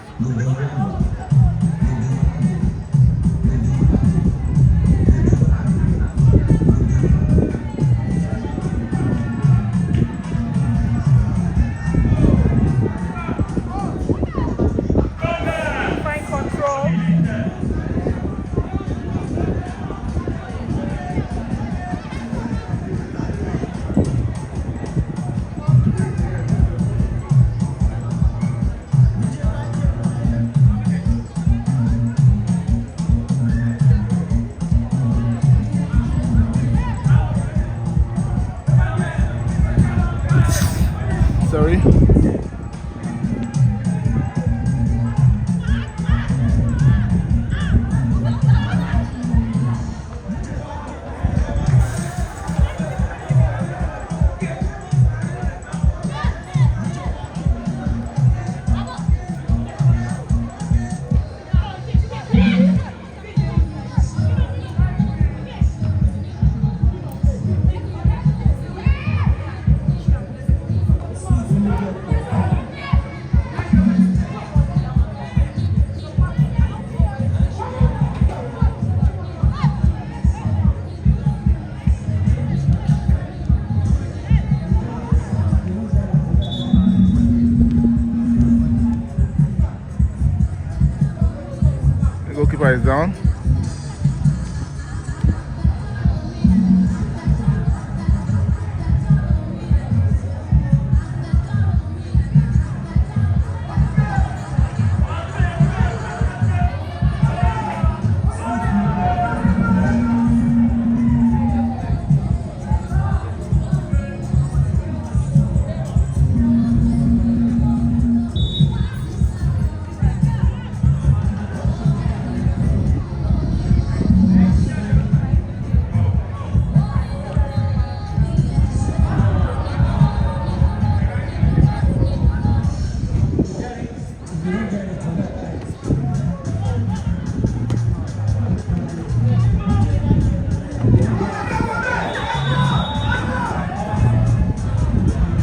Goalkeeper is down.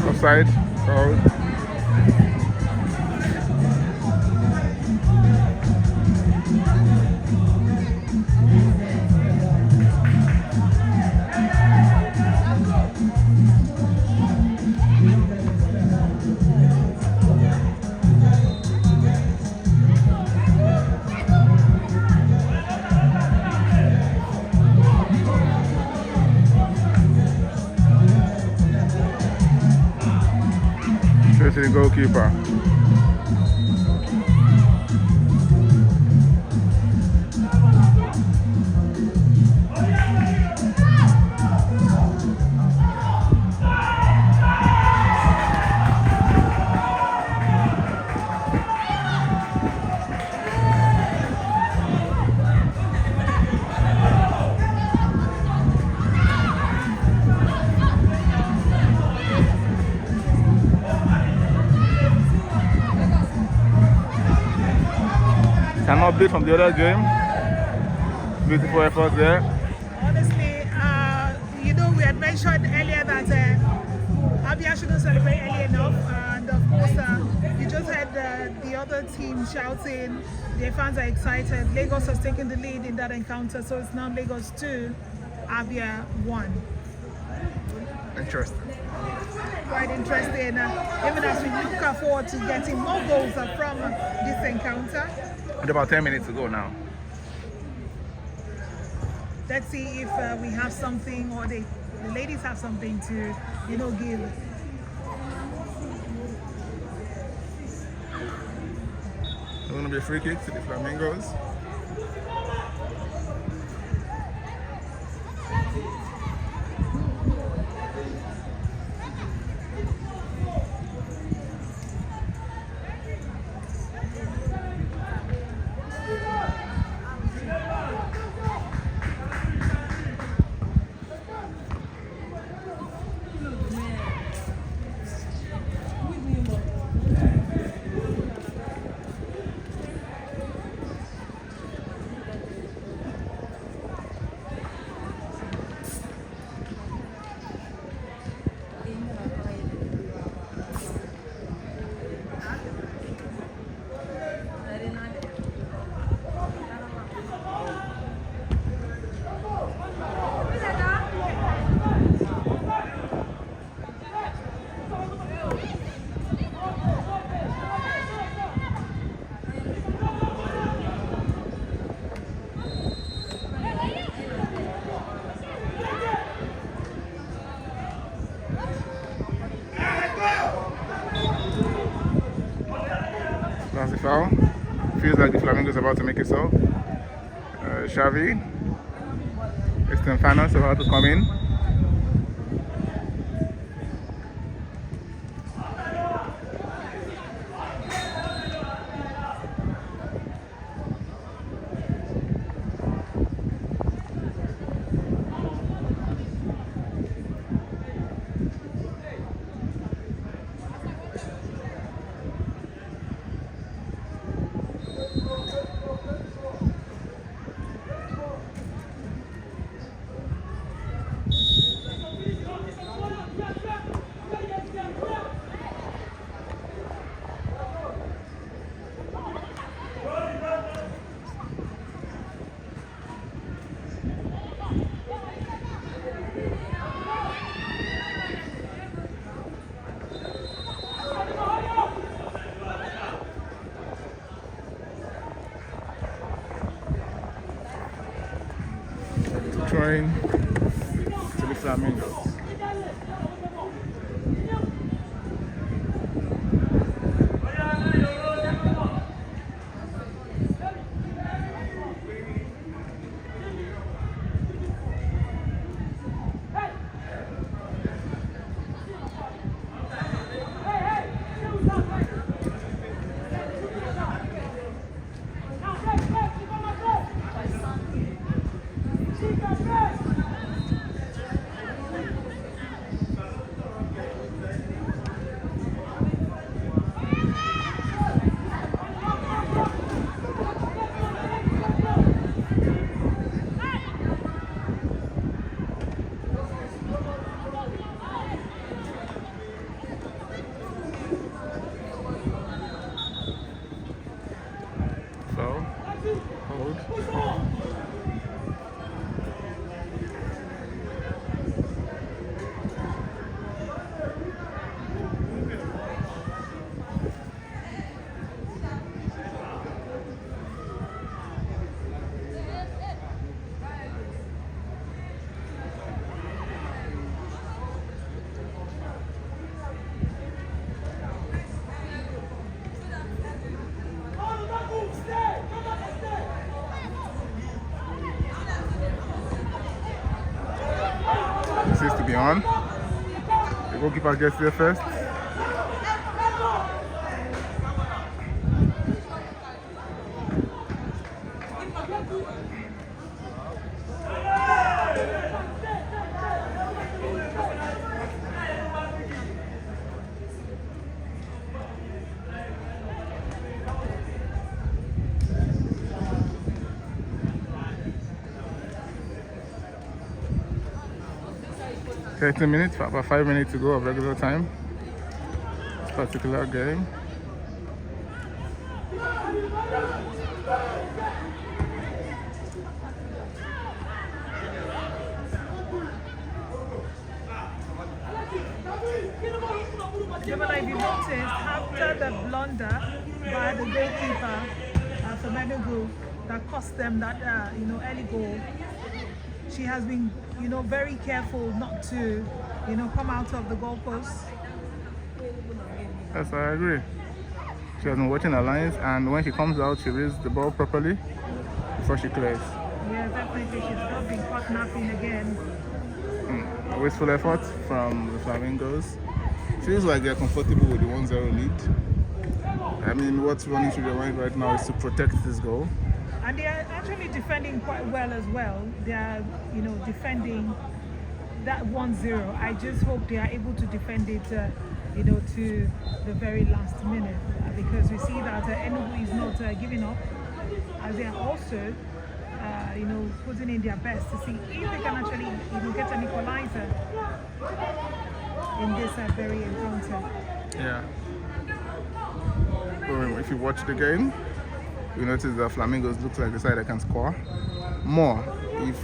Offside. Foul. To the goalkeeper. Cannot beat from the other game. Beautiful effort there. Honestly, we had mentioned earlier that Abia shouldn't celebrate early enough, and of course, you just heard the other team shouting. Their fans are excited. Lagos has taken the lead in that encounter, so it's now Lagos 2, Abia 1. Interesting. Quite interesting, even as we look forward to getting more goals from this encounter. And about 10 minutes to go now. Let's see if we have something, or the ladies have something to, give. It's going to be a free kick to the Flamingos. That's the foul. Feels like the Flamingos about to make it so. Xavi, Estefanos about to come in. throwing to the Flamingos. Hold. 6 to be on. The goalkeeper gets there first. About 5 minutes to go of regular time. This particular game. But if you noticed, after the blunder by the goalkeeper from Enugu that cost them that early goal, she has been very careful not to come out of the goalpost. Yes, I agree. She has been watching her lines, and when she comes out, she reads the ball properly before she clears. Yeah, definitely. She's not been caught napping again. A wasteful effort from the Flamingos. Feels like they're comfortable with the 1-0 lead. I mean, what's running through their mind right now is to protect this goal. And they are actually defending quite well as well. They are, defending that 1-0. I just hope they are able to defend it, to the very last minute, because we see that Enugu is not giving up, as they are also, putting in their best to see if they can actually get an equalizer in this very encounter. Yeah. So if you watch the game, you notice the Flamingos looks like the side that can score more if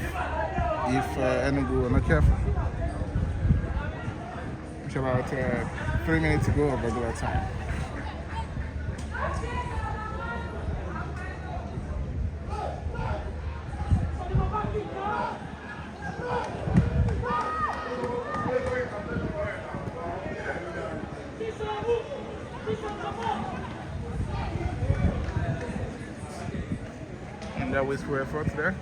Enugu are not careful. It's about 3 minutes to go of regular time. And that was for efforts there.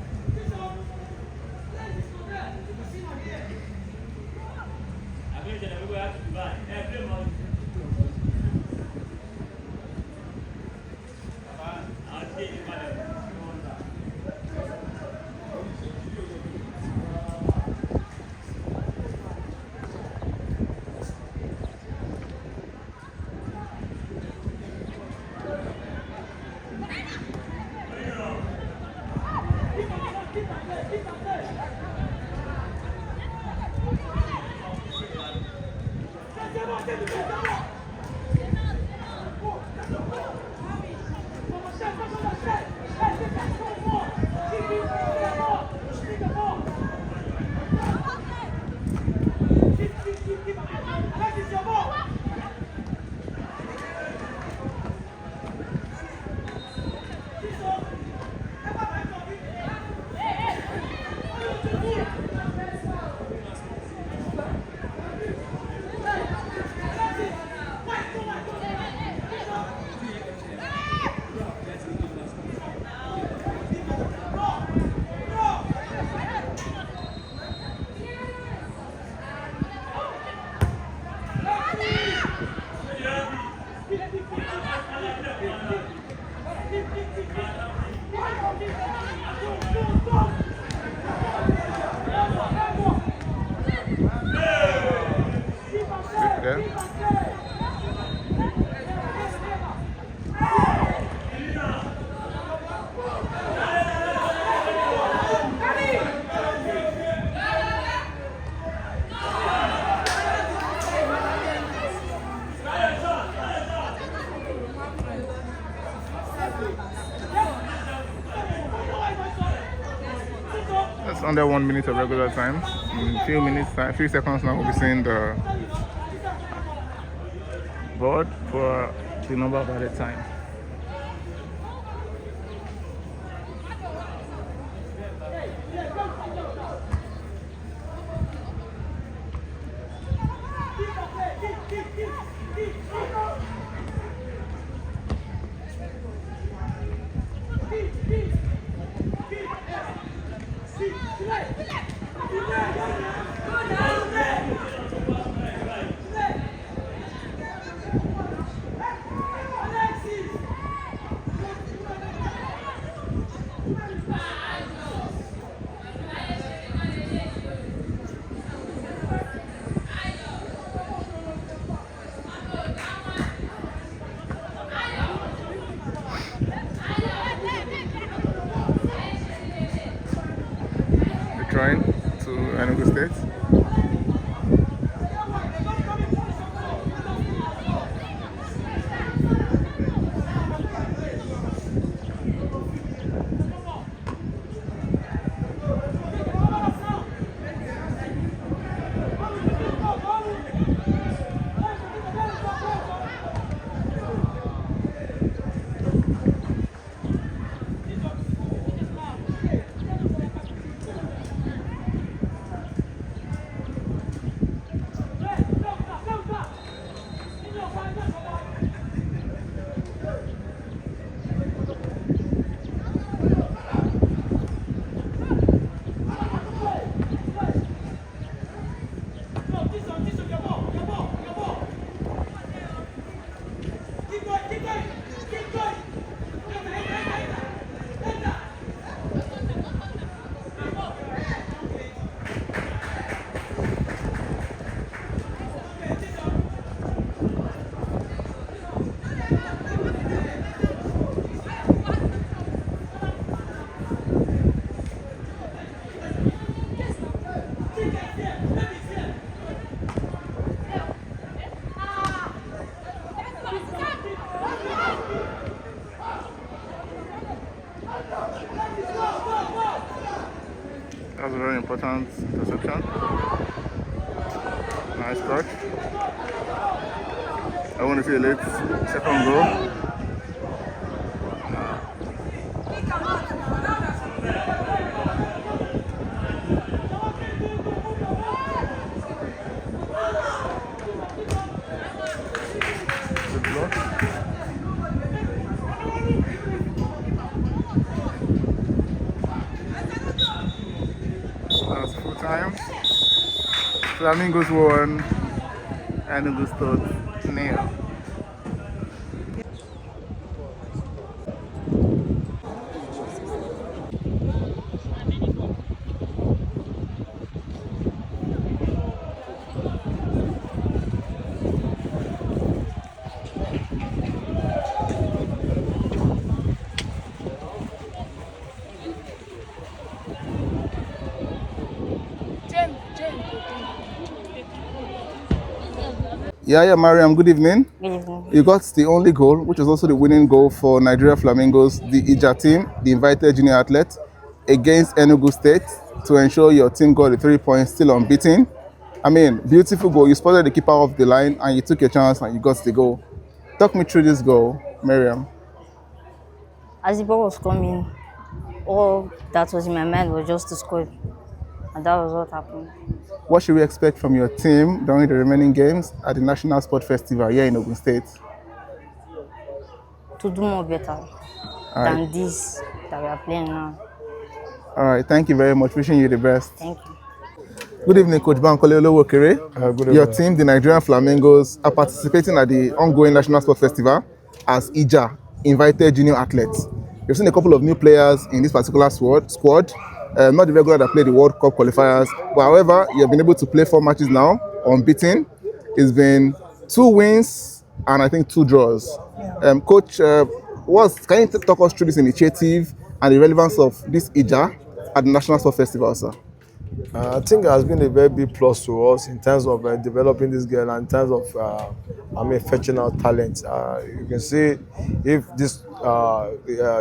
Just under 1 minute of regular time. In a few seconds now, we'll be seeing the board for the number of added time. Trying to Enugu State. That's a very important interception. Nice catch. I want to see a late second goal. Good block. That's full time. Flamingos won, Enugu State nil. Yeah, Mariam, good evening. Good evening. You got the only goal, which was also the winning goal for Nigeria Flamingos, the Ija team, the invited junior athlete, against Enugu State to ensure your team got the 3 points, still unbeaten. I mean, beautiful goal. You spotted the keeper off the line and you took a chance and you got the goal. Talk me through this goal, Mariam. As the ball was coming, all that was in my mind was just to score. And that was what happened. What should we expect from your team during the remaining games at the National Sport Festival here in Ogun State? To do more better than this that we are playing now. All right, thank you very much. Wishing you the best. Thank you. Good evening, Coach Bankole Olowokere. Good evening. Your team, the Nigerian Flamingos, are participating at the ongoing National Sport Festival as Ija, invited junior athletes. You've seen a couple of new players in this particular squad. Not the regular that play the World Cup qualifiers, but however, you have been able to play 4 matches now, unbeaten. It's been 2 wins and I think 2 draws. Coach, can you talk us through this initiative and the relevance of this Ija at the National Sport Festival, sir? I think it has been a very big plus to us in terms of developing this girl and in terms of fetching out talent. You can see if this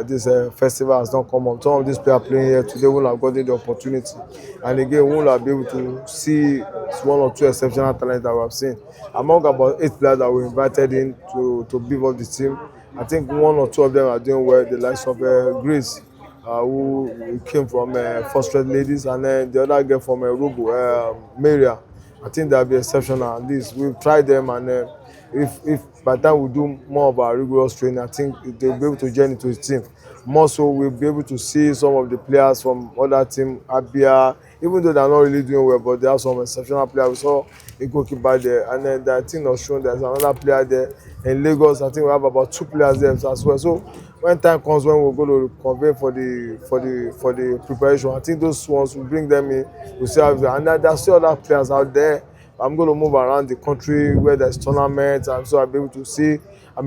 this festival has not come up. Some of these players playing here today will have gotten the opportunity, and again, we will have been able to see one or two exceptional talents that we have seen. Among about 8 players that we invited in to beef up the team, I think 1 or 2 of them are doing well. The likes of Grace, who came from First Red Ladies, and then the other girl from Enugu, Maria. I think they'll be exceptional. At least we've tried them, and if by the time we do more of our rigorous training, I think they'll be able to join into the team. More so, we'll be able to see some of the players from other team, Abia, even though they're not really doing well, but they have some exceptional players. We saw a goalkeeper there, and then the team was shown there's another player there. In Lagos, I think we have about 2 players there as well. So when time comes when we're going to convene for the preparation, I think those ones will bring them in. We'll see how, and there's still other players out there. I'm going to move around the country where there's tournaments, and so I'll be able to see,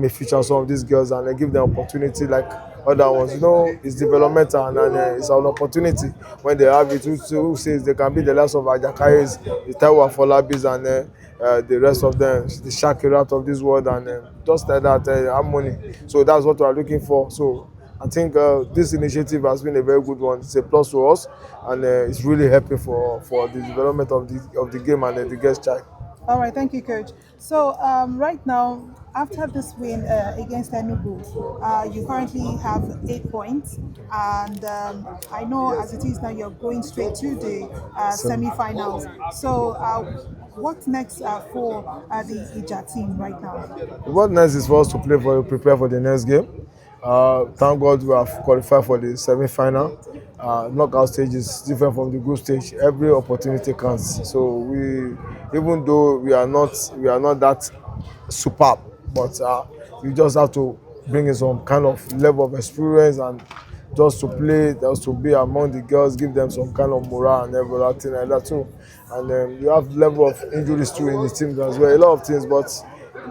feature some of these girls and give them opportunity like other ones. It's developmental, and it's an opportunity when they have it. Who says they can be the last of Ajakayes, the Taiwo Afolabis, and the rest of them, the Shakirat of this world, and just like that, harmony. So that's what we're looking for. So I think this initiative has been a very good one. It's a plus to us, and it's really helping for the development of the game and the guest child. All right, thank you, Coach. So right now, after this win against Enugu, you currently have 8 points, and I know as it is now, you're going straight to the semi-finals. So what's next for the Ija team right now? What next is for us to prepare for the next game. Thank God we have qualified for the semi-final. Knockout stage is different from the group stage. Every opportunity counts. So even though we are not that superb, but we just have to bring in some kind of level of experience and just to play, just to be among the girls, give them some kind of morale and everything like that too. And you have level of injuries too in the team as well. A lot of things, but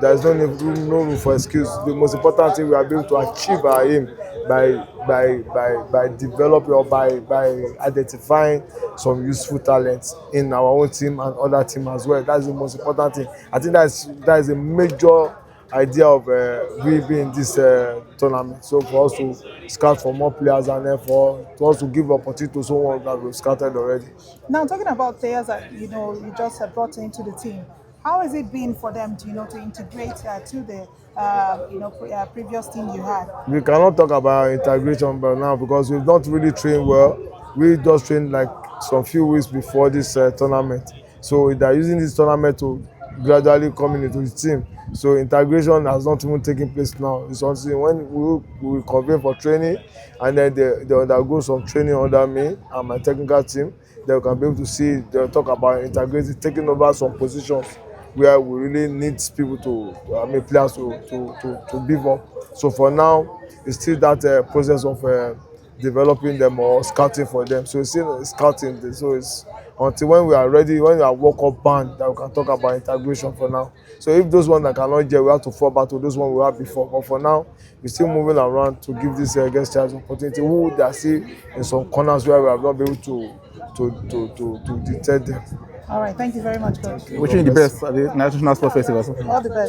there is no room for excuse. The most important thing we are able to achieve our aim by developing or by identifying some useful talents in our own team and other team as well. That's the most important thing. I think that is a major idea of we being in this tournament. So for us to scout for more players, and then for us to give opportunity to someone that we've scouted already. Now, talking about players that you just brought into the team, how has it been for them to to integrate to the previous team you had? We cannot talk about integration but now because we've not really trained well. We just trained like some few weeks before this tournament. So they're using this tournament to gradually come into the team. So integration has not even taken place now. It's something when we convene for training, and then they undergo some training under me and my technical team. They can be able to see, they'll talk about integrating, taking over some positions where we really need people players to beef up. So for now, it's still that process of developing them or scouting for them. So it's still scouting. So it's until when we are ready, when we are work up band, that we can talk about integration for now. So if those ones that cannot get, we have to fall back to those ones we had before. But for now, we're still moving around to give this guest child opportunity. Who they are still in some corners where we have not been able to detect them. All right, thank you very much, Coach. Wishing you the best at the National Sports Festival. All the best.